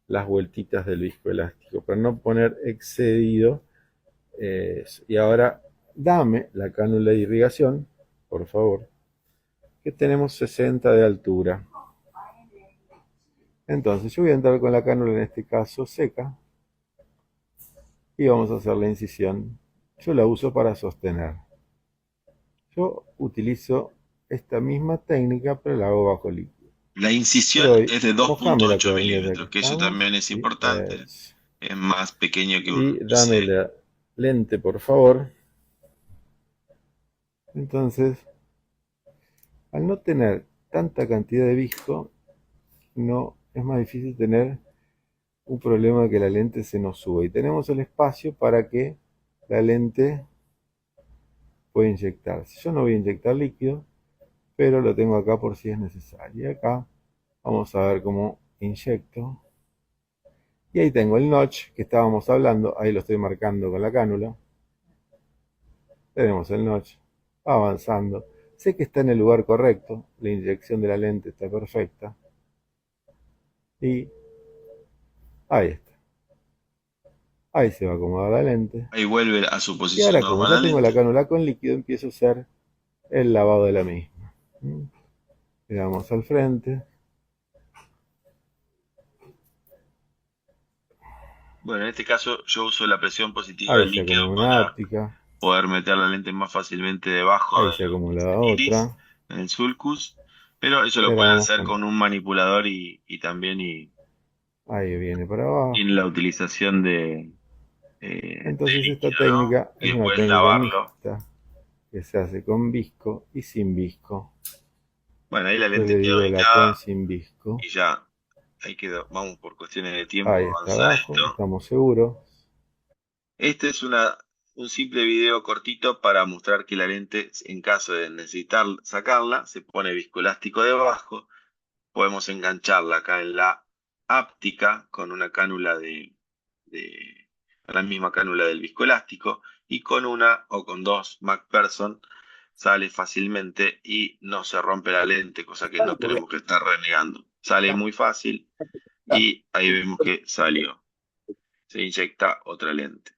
las vueltitas del viscoelástico, para no poner excedido. Y ahora dame la cánula de irrigación, por favor, que tenemos 60 de altura. Entonces yo voy a entrar con la cánula, en este caso seca, y vamos a hacer la incisión. Yo la uso para sostener. Yo utilizo esta misma técnica, pero la hago bajo líquido. La incisión Pero es de mojame la 2.8 córnea, ya milímetros, que eso estamos. también es Sí, importante. Es más pequeño que y un dame C. la lente, por favor. Entonces, al no tener tanta cantidad de visco, no es más difícil tener un problema de que la lente se nos suba. Y tenemos el espacio para que la lente pueda inyectarse. Yo no voy a inyectar líquido, pero lo tengo acá por si es necesario. Y acá vamos a ver cómo inyecto. Y ahí tengo el notch que estábamos hablando. Ahí lo estoy marcando con la cánula. Tenemos el notch avanzando. Sé que está en el lugar correcto. La inyección de la lente está perfecta. Y ahí está. Ahí se va a acomodar la lente. Ahí vuelve a su Y posición ahora, como normal ya la tengo la lente. cánula con líquido, empiezo a hacer el lavado de la misma. Le damos al frente. Bueno, en este caso yo uso la presión positiva Ahí del se líquido acomodó una para óptica. poder meter la lente más fácilmente debajo Ahí se acomodó del iris, otra. en el sulcus, pero eso Y lo ahora pueden vamos hacer con... con un manipulador y también Ahí viene para abajo. en la utilización de Entonces esta líquido, ¿no? técnica Y es una después técnica lavarlo. mixta que se hace con visco y sin visco. Bueno, ahí la Yo le lente quedó digo la con ubicada sin visco. y ya, ahí quedó. Vamos por cuestiones de tiempo Ahí a está avanzar abajo, esto. estamos seguros. Este es un simple video cortito para mostrar que la lente, en caso de necesitar sacarla, se pone viscoelástico debajo. Podemos engancharla acá en la áptica con una cánula de la misma cánula del viscoelástico y con una o con dos MacPherson sale fácilmente y no se rompe la lente, cosa que no tenemos que estar renegando. Sale muy fácil y ahí vemos que salió. Se inyecta otra lente.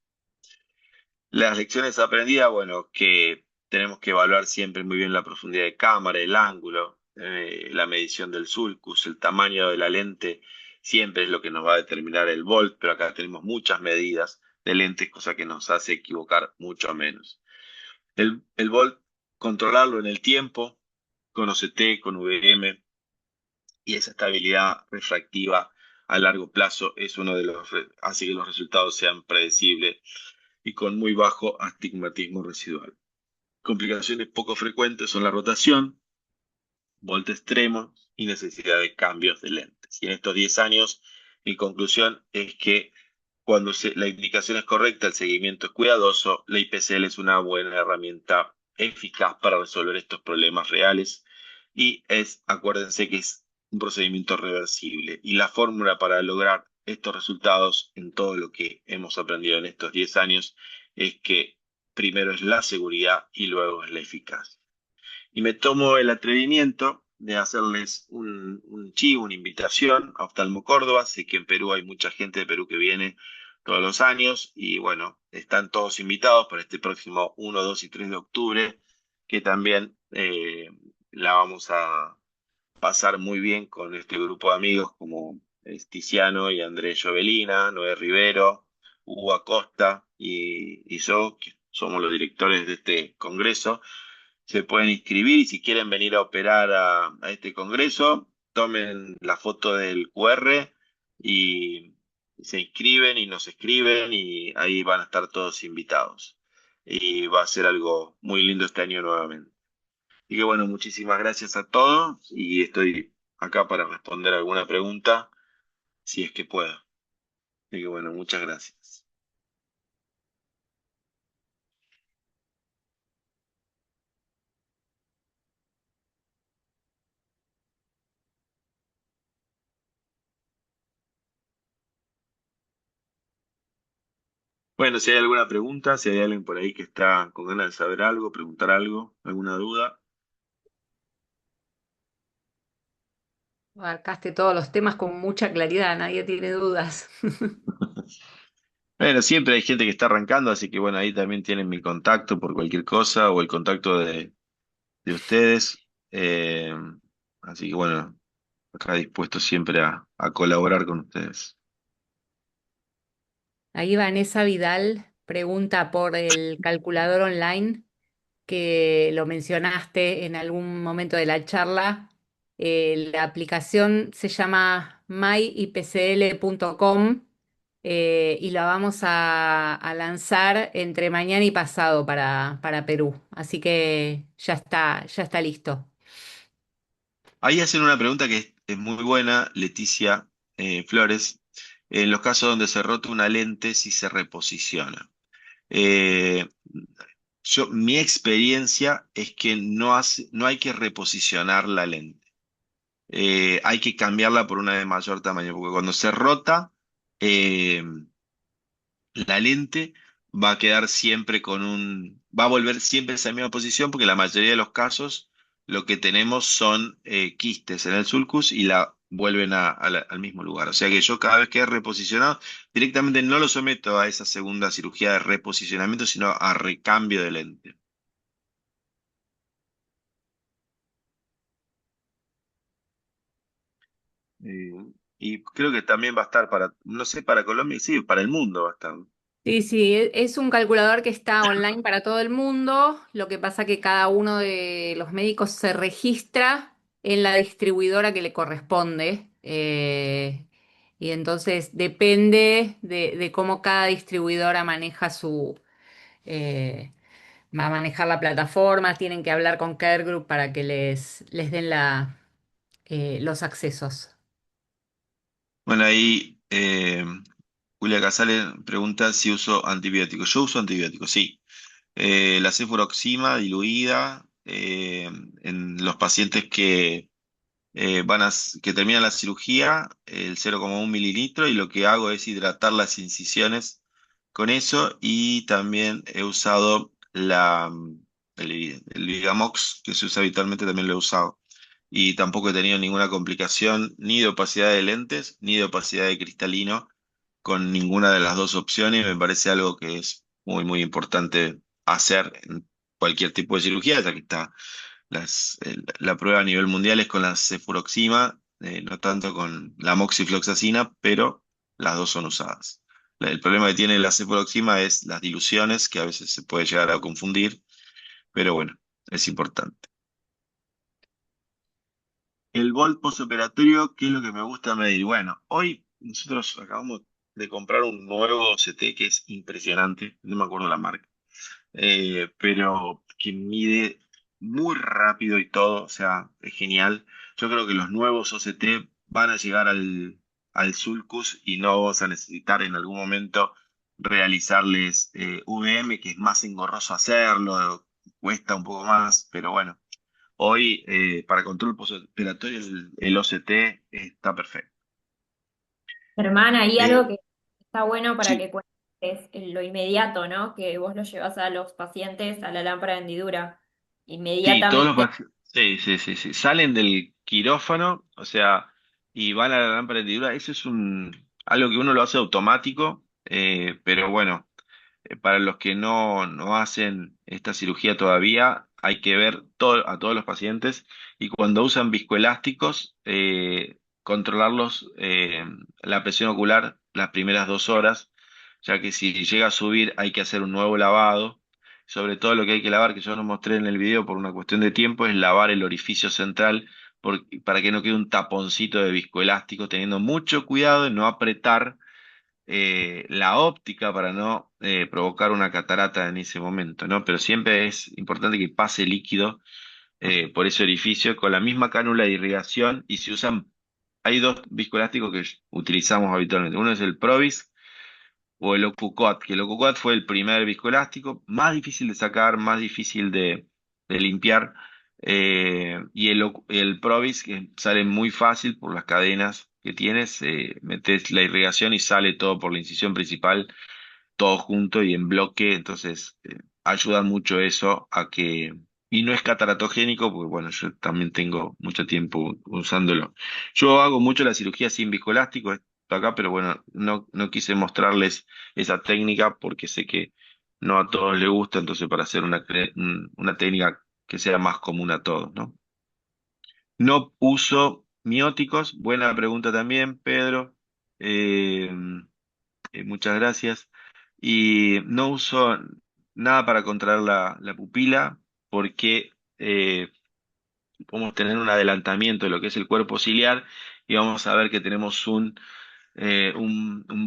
Las lecciones aprendidas, bueno, que tenemos que evaluar siempre muy bien la profundidad de cámara, el ángulo, la medición del sulcus, el tamaño de la lente, siempre es lo que nos va a determinar el volt, pero acá tenemos muchas medidas de lentes, cosa que nos hace equivocar mucho menos. El volt, controlarlo en el tiempo, con OCT, con VM, y esa estabilidad refractiva a largo plazo es uno de los, hace que los resultados sean predecibles y con muy bajo astigmatismo residual. Complicaciones poco frecuentes son la rotación, volt extremo y necesidad de cambios de lentes. Y en estos 10 años, mi conclusión es que cuando la indicación es correcta, el seguimiento es cuidadoso, la IPCL es una buena herramienta eficaz para resolver estos problemas reales y acuérdense que es un procedimiento reversible y la fórmula para lograr estos resultados en todo lo que hemos aprendido en estos 10 años es que primero es la seguridad y luego es la eficacia. Y me tomo el atrevimiento de hacerles un chivo, una invitación a Oftalmo Córdoba. Sé que en Perú hay mucha gente de Perú que viene todos los años y bueno, están todos invitados para este próximo 1, 2 y 3 de octubre, que también la vamos a pasar muy bien con este grupo de amigos como Tiziano y Andrés Jovelina, Noé Rivero, Hugo Acosta y yo, que somos los directores de este congreso. Se pueden inscribir y si quieren venir a operar a este congreso, tomen la foto del QR y se inscriben y nos escriben y ahí van a estar todos invitados. Y va a ser algo muy lindo este año nuevamente. Y que bueno, muchísimas gracias a todos y estoy acá para responder alguna pregunta si es que puedo. Así que bueno, muchas gracias. Bueno, si hay alguna pregunta, si hay alguien por ahí que está con ganas de saber algo, preguntar algo, alguna duda. Abarcaste todos los temas con mucha claridad, nadie tiene dudas. Bueno, siempre hay gente que está arrancando, así que bueno, ahí también tienen mi contacto por cualquier cosa o el contacto de ustedes. Así que bueno, acá dispuesto siempre a colaborar con ustedes. Ahí Vanessa Vidal pregunta por el calculador online que lo mencionaste en algún momento de la charla. La aplicación se llama myipcl.com y la vamos a lanzar entre mañana y pasado para Perú. Así que ya está listo. Ahí hacen una pregunta que es muy buena, Leticia Flores. En los casos donde se rota una lente, si se reposiciona. Eh, mi experiencia es que no hay que reposicionar la lente. Hay que cambiarla por una de mayor tamaño, porque cuando se rota, eh, la lente va a quedar siempre va a volver siempre a esa misma posición, porque la mayoría de los casos lo que tenemos son quistes en el sulcus y la vuelven al mismo lugar. O sea que yo cada vez que he reposicionado, directamente no lo someto a esa segunda cirugía de reposicionamiento, sino a recambio de lente. Eh, y creo que también va a estar para, no sé, para Colombia, sí, para el mundo va a estar. Sí, sí, es un calculador que está online para todo el mundo. Lo que pasa que cada uno de los médicos se registra en la distribuidora que le corresponde. Y entonces depende de cómo cada distribuidora maneja eh, va a manejar la plataforma. Tienen que hablar con Care Group para que les den los accesos. Bueno, ahí Julia Casale pregunta si uso antibióticos. Yo uso antibióticos, sí. La cefuroxima diluida en los pacientes que, que terminan la cirugía, el 0,1 mililitro, y lo que hago es hidratar las incisiones con eso y también he usado el Vigamox que se usa habitualmente, también lo he usado. Y tampoco he tenido ninguna complicación ni de opacidad de lentes ni de opacidad de cristalino con ninguna de las dos opciones. Me parece algo que es muy, muy importante hacer en cualquier tipo de cirugía, ya que está la prueba a nivel mundial es con la cefuroxima, no tanto con la moxifloxacina, pero las dos son usadas. El problema que tiene la cefuroxima es las diluciones, que a veces se puede llegar a confundir, pero bueno, es importante. El volt postoperatorio, ¿qué es lo que me gusta medir? Bueno, hoy nosotros acabamos de comprar un nuevo CT que es impresionante, no me acuerdo la marca, pero que mide muy rápido y todo, o sea, es genial. Yo creo que los nuevos OCT van a llegar al sulcus y no vamos a necesitar en algún momento realizarles VM, que es más engorroso hacerlo, cuesta un poco más, pero bueno. Hoy, para control postoperatorio, el OCT está perfecto. Hermana, y algo Eh, que está bueno para sí, que cuentes es lo inmediato, ¿no? Que vos lo llevas a los pacientes a la lámpara de hendidura. sí, todos los Inmediatamente. pacientes, sí, sí, sí, sí, salen del quirófano, o sea, y van a la lámpara de hendidura. Eso es algo que uno lo hace automático, pero bueno. Para los que no hacen esta cirugía todavía, hay que ver a todos los pacientes y cuando usan viscoelásticos, controlarlos la presión ocular las primeras 2 horas, ya que si llega a subir hay que hacer un nuevo lavado. Sobre todo lo que hay que lavar, que yo no mostré en el video por una cuestión de tiempo, es lavar el orificio central para que no quede un taponcito de viscoelástico, teniendo mucho cuidado en no apretar la óptica para no provocar una catarata en ese momento, ¿no? Pero siempre es importante que pase líquido por ese orificio con la misma cánula de irrigación y se usan, hay dos viscoelásticos que utilizamos habitualmente. Uno es el Provis o el Ocucot, que el Ocucot fue el primer viscoelástico, más difícil de sacar, más difícil de limpiar, y el Provis, que sale muy fácil por las cadenas que tienes, metes la irrigación y sale todo por la incisión principal, todo junto y en bloque, entonces ayuda mucho eso a que... Y no es cataratogénico, porque bueno, yo también tengo mucho tiempo usándolo. Yo hago mucho la cirugía sin viscoelástico esto acá, pero bueno, no quise mostrarles esa técnica porque sé que no a todos les gusta, entonces para hacer una técnica que sea más común a todos, ¿no? No uso mióticos, buena pregunta también, Pedro. Eh, muchas gracias. Y no uso nada para contraer la pupila porque podemos tener un adelantamiento de lo que es el cuerpo ciliar y vamos a ver que tenemos un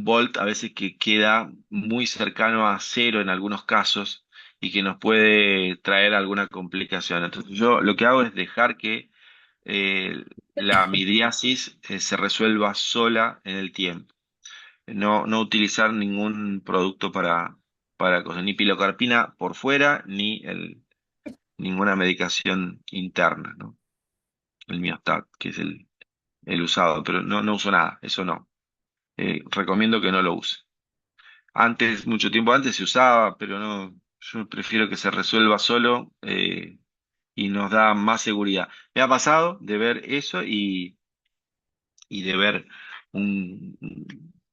volt a veces que queda muy cercano a cero en algunos casos y que nos puede traer alguna complicación. Entonces yo lo que hago es dejar que la midriasis se resuelva sola en el tiempo. No utilizar ningún producto para cosas, ni pilocarpina por fuera, ninguna medicación interna, ¿no? El Miostat, que es el usado, pero no uso nada, eso no. Recomiendo que no lo use. Antes, mucho tiempo antes se usaba, pero no, yo prefiero que se resuelva solo y nos da más seguridad. Me ha pasado de ver eso y de ver un,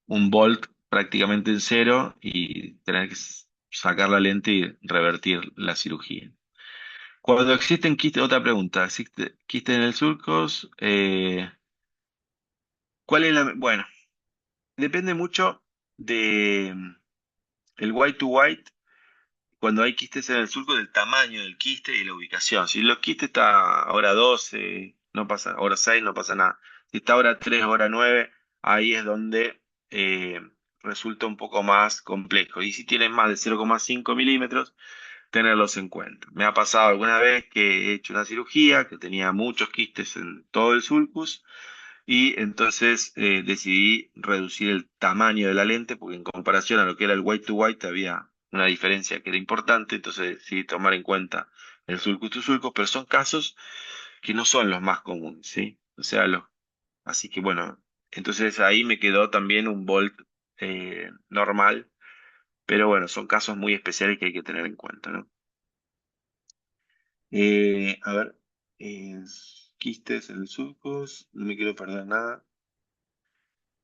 un volt prácticamente en cero y tener que sacar la lente y revertir la cirugía. Cuando existen quistes, otra pregunta, ¿existe quistes en el surcos? ¿Cuál es la? Bueno, depende mucho de el white to white, cuando hay quistes en el surco, del tamaño del quiste y la ubicación. Si los quistes está a hora 12 no pasa, hora 6 no pasa nada. Si está a hora 3 hora 9 ahí es donde resulta un poco más complejo. Y si tienen más de 0,5 milímetros, tenerlos en cuenta. Me ha pasado alguna vez que he hecho una cirugía que tenía muchos quistes en todo el sulcus y entonces decidí reducir el tamaño de la lente porque en comparación a lo que era el white to white había una diferencia que era importante, entonces decidí tomar en cuenta el sulcus to sulcus, pero son casos que no son los más comunes, ¿sí? O sea, así que bueno, entonces ahí me quedó también un volt normal, pero bueno, son casos muy especiales que hay que tener en cuenta, ¿no? A ver, eh, quistes en el sulcus, no me quiero perder nada.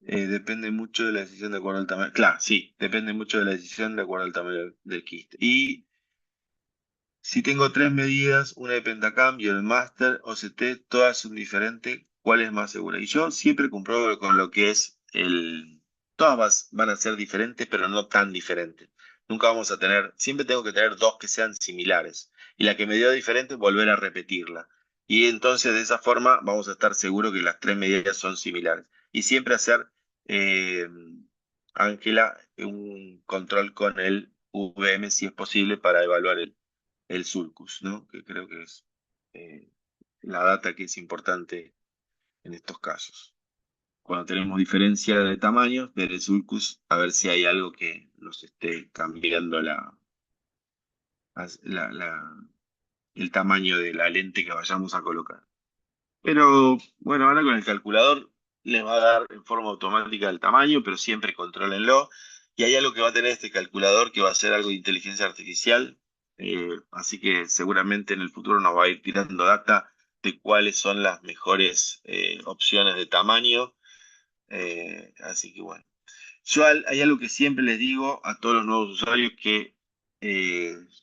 Depende mucho de la decisión de acuerdo al tamaño. Claro, sí, depende mucho de la decisión de acuerdo al tamaño del quiste. Y si tengo tres medidas, una de Pentacam y el Master OCT, todas son diferentes, ¿cuál es más segura? Y yo siempre compruebo con lo que es todas van a ser diferentes, pero no tan diferentes. Nunca vamos a tener, siempre tengo que tener dos que sean similares. Y la que me dio diferente, volver a repetirla. Y entonces de esa forma vamos a estar seguros que las tres medidas son similares. Y siempre hacer, eh, Ángela, un control con el VM si es posible para evaluar el sulcus, ¿no? Que creo que es eh, la data que es importante en estos casos. Cuando tenemos diferencia de tamaños, ver el sulcus, a ver si hay algo que nos esté cambiando la- la- el tamaño de la lente que vayamos a colocar. Pero bueno, ahora con el calculador les va a dar en forma automática el tamaño, pero siempre contrólenlo. Y hay algo que va a tener este calculador que va a ser algo de inteligencia artificial, así que seguramente en el futuro nos va a ir tirando data de cuáles son las mejores opciones de tamaño. Así que bueno. Hay algo que siempre les digo a todos los nuevos usuarios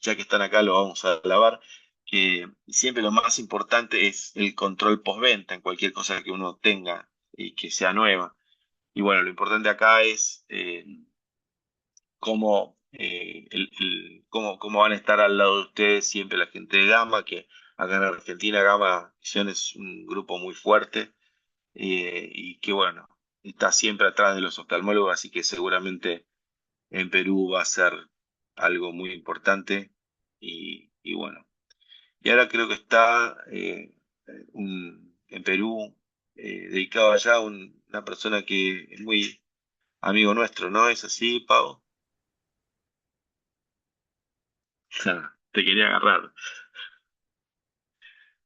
ya que están acá, lo vamos a lavar, que siempre lo más importante es el control postventa en cualquier cosa que uno tenga y que sea nueva. Y bueno, lo importante acá es cómo van a estar al lado de ustedes siempre la gente de Gama, que acá en Argentina Gama Visión es un grupo muy fuerte y que bueno, está siempre atrás de los oftalmólogos, así que seguramente en Perú va a ser algo muy importante y bueno. Y ahora creo que está en Perú dedicado allá una persona que es muy amigo nuestro, ¿no? ¿Es así, Pau? Te quería agarrar.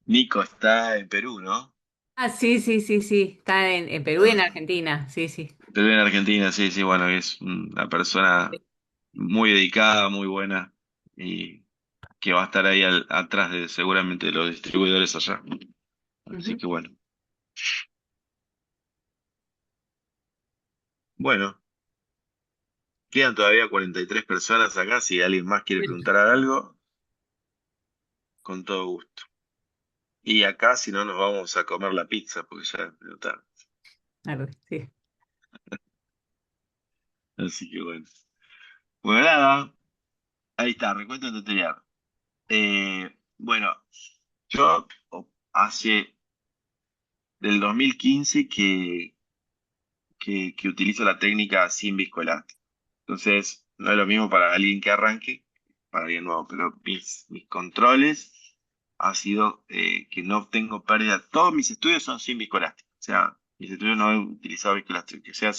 Nico está en Perú, ¿no? Ah, sí, sí, sí, sí. Está en Perú y en Ah, Argentina, sí, sí. Perú en Argentina, sí, sí, bueno, es una persona muy dedicada, muy buena y que va a estar ahí atrás de seguramente los distribuidores allá. Así Ujú. que bueno. Bueno, quedan todavía 43 personas acá. Si alguien más quiere preguntar algo, con todo gusto. Y acá, si no, nos vamos a comer la pizza, porque ya es medio tarde. Arre, sí. Así que bueno. Bueno, nada, ahí está, recuento tutorial. Bueno, yo hace del 2015 que utilizo la técnica sin viscoelástico. Entonces, no es lo mismo para alguien que arranque, para alguien nuevo, pero mis controles ha sido que no tengo pérdida. Todos mis estudios son sin viscoelástico. O sea, mis estudios no he utilizado viscoelástico. O sea,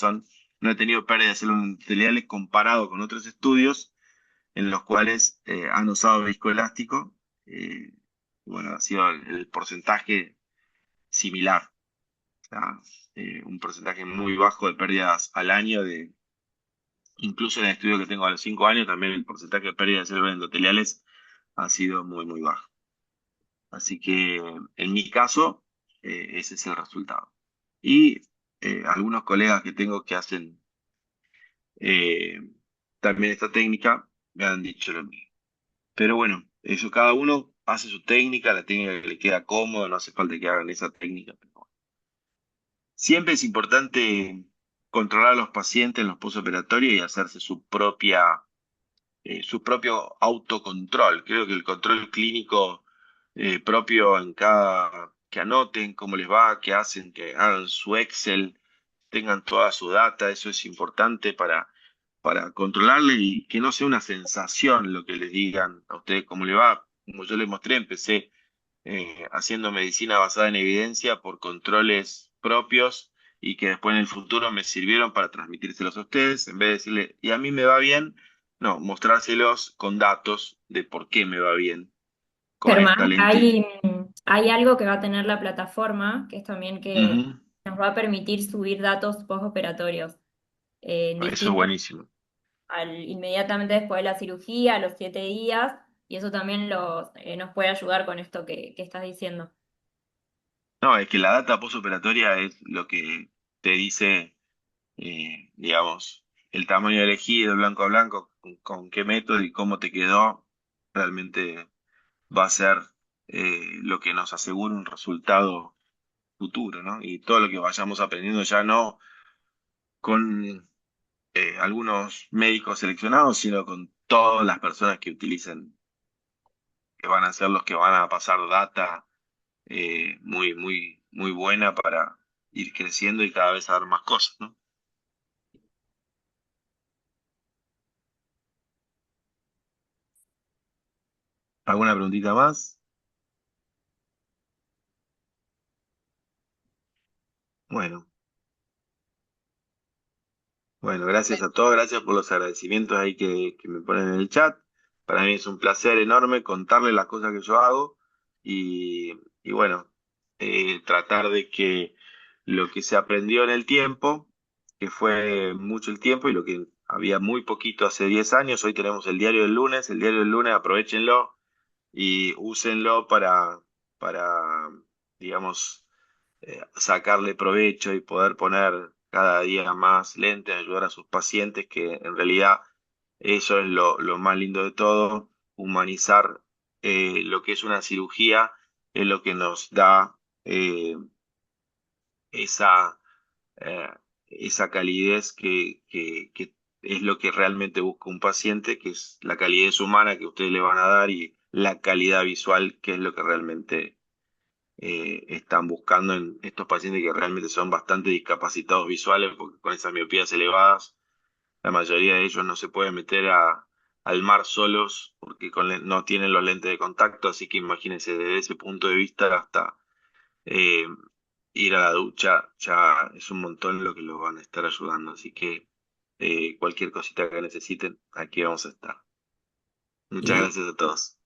no he tenido pérdida de células endoteliales comparado con otros estudios en los cuales han usado viscoelástico. Eh, bueno, ha sido el porcentaje similar. O sea, un porcentaje muy bajo de pérdidas al año incluso en el estudio que tengo a los 5 años, también el porcentaje de pérdida de células endoteliales ha sido muy, muy bajo. Así que en mi caso, ese es el resultado. Y algunos colegas que tengo que hacen eh, también esta técnica me han dicho lo mismo. Pero bueno, eso cada uno hace su técnica, la técnica que le queda cómodo, no hace falta que hagan esa técnica. Pero bueno. Siempre es importante controlar a los pacientes en los postoperatorios y hacerse su propio autocontrol. Creo que el control clínico propio en que anoten cómo les va, qué hacen, que hagan su Excel, tengan toda su data, eso es importante para controlarle y que no sea una sensación lo que les digan a ustedes cómo le va. Como yo les mostré, empecé haciendo medicina basada en evidencia por controles propios y que después en el futuro me sirvieron para transmitírselos a ustedes, en vez de decirle, y a mí me va bien, no, mostrárselos con datos de por qué me va bien con Germán, esta lente. hay algo que va a tener la plataforma, que es también que Ujú. nos va a permitir subir datos postoperatorios Eso es distintos buenísimo. inmediatamente después de la cirugía, a los 7 días, y eso también nos puede ayudar con esto que estás diciendo. No, es que la data postoperatoria es lo que te dice, digamos, el tamaño elegido, blanco a blanco, con qué método y cómo te quedó, realmente va a ser lo que nos asegura un resultado futuro, ¿no? Y todo lo que vayamos aprendiendo ya no con algunos médicos seleccionados, sino con todas las personas que utilicen, que van a ser los que van a pasar data muy, muy, muy buena para ir creciendo y cada vez saber más cosas, ¿no? ¿Alguna preguntita más? Bueno, bueno, gracias a todos, gracias por los agradecimientos ahí que me ponen en el chat. Para mí es un placer enorme contarles las cosas que yo hago y bueno, tratar de que lo que se aprendió en el tiempo, que fue mucho el tiempo y lo que había muy poquito hace 10 años. Hoy tenemos el diario del lunes. El diario del lunes, aprovéchenlo y úsenlo para, digamos, sacarle provecho y poder poner cada día más lentes, ayudar a sus pacientes, que en realidad eso es lo más lindo de todo, humanizar lo que es una cirugía, es lo que nos da esa, eh, esa calidez que es lo que realmente busca un paciente, que es la calidez humana que ustedes le van a dar y la calidad visual, que es lo que realmente están buscando en estos pacientes que realmente son bastante discapacitados visuales, porque con esas miopías elevadas, la mayoría de ellos no se pueden meter al mar solos porque no tienen los lentes de contacto, así que imagínense desde ese punto de vista hasta eh, ir a la ducha, ya es un montón lo que los van a estar ayudando, así que cualquier cosita que necesiten, aquí vamos a estar. Muchas Y, gracias a todos.